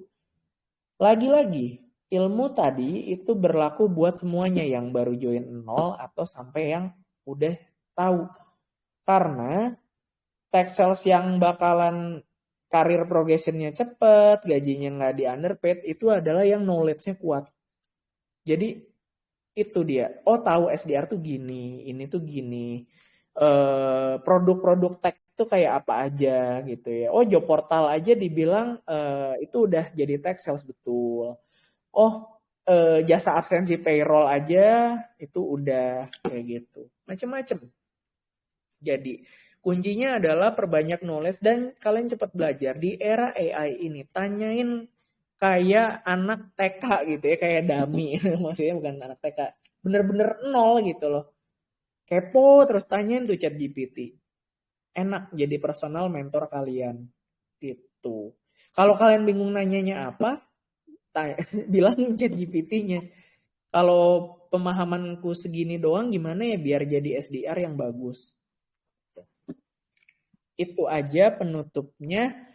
Lagi-lagi, ilmu tadi itu berlaku buat semuanya yang baru join 0 atau sampai yang udah tahu. Karena tech sales yang bakalan karir progressionnya cepet, gajinya nggak di underpaid, itu adalah yang knowledge-nya kuat. Jadi itu dia. Oh, tahu SDR tuh gini, ini tuh gini. Produk-produk tech itu kayak apa aja gitu ya. Oh, job portal aja dibilang itu udah jadi tech sales betul. Oh, jasa absensi payroll aja itu udah kayak gitu. Macem-macem. Jadi kuncinya adalah perbanyak knowledge dan kalian cepat belajar. Di era AI ini, tanyain kayak anak TK gitu ya, kayak dummy. Maksudnya bukan anak TK. Bener-bener nol gitu loh. Kepo terus tanyain tuh ChatGPT. Enak jadi personal mentor kalian. Gitu. Kalau kalian bingung nanyanya apa, bilangin ChatGPT-nya. Kalau pemahamanku segini doang gimana ya biar jadi SDR yang bagus. Itu aja penutupnya.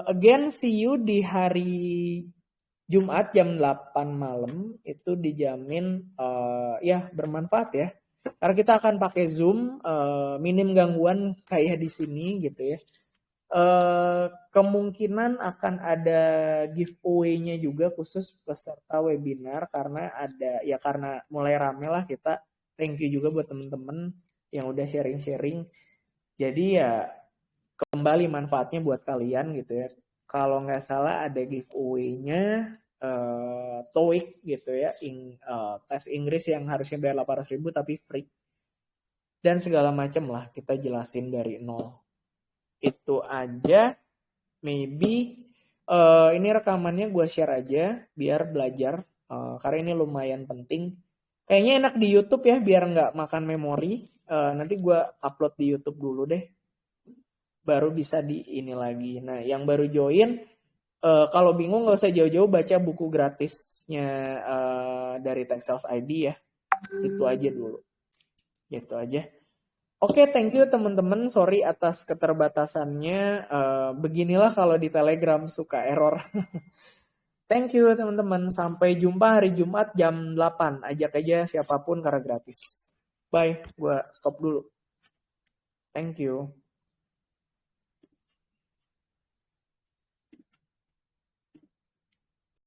Again, see you di hari Jumat jam 8 malam. Itu dijamin ya bermanfaat ya. Karena kita akan pakai Zoom, minim gangguan kayak di sini gitu ya. Kemungkinan akan ada giveaway-nya juga khusus peserta webinar karena mulai rame lah kita. Thank you juga buat temen-temen yang udah sharing-sharing. Jadi ya kembali manfaatnya buat kalian gitu ya. Kalau nggak salah ada giveaway-nya TOEIC gitu ya, tes Inggris yang harusnya bayar 800.000 tapi free. Dan segala macam lah kita jelasin dari nol. Itu aja. Maybe ini rekamannya gue share aja biar belajar karena ini lumayan penting. Kayaknya enak di YouTube ya biar nggak makan memori. Nanti gue upload di YouTube dulu deh. Baru bisa di ini lagi. Nah, yang baru join, kalau bingung nggak usah jauh-jauh baca buku gratisnya dari Tech Sales ID ya. Itu aja dulu. Gitu aja. Oke, thank you teman-teman. Sorry atas keterbatasannya. Beginilah kalau di Telegram suka error. Thank you teman-teman. Sampai jumpa hari Jumat jam 8. Ajak aja siapapun karena gratis. Bye, gue stop dulu. Thank you.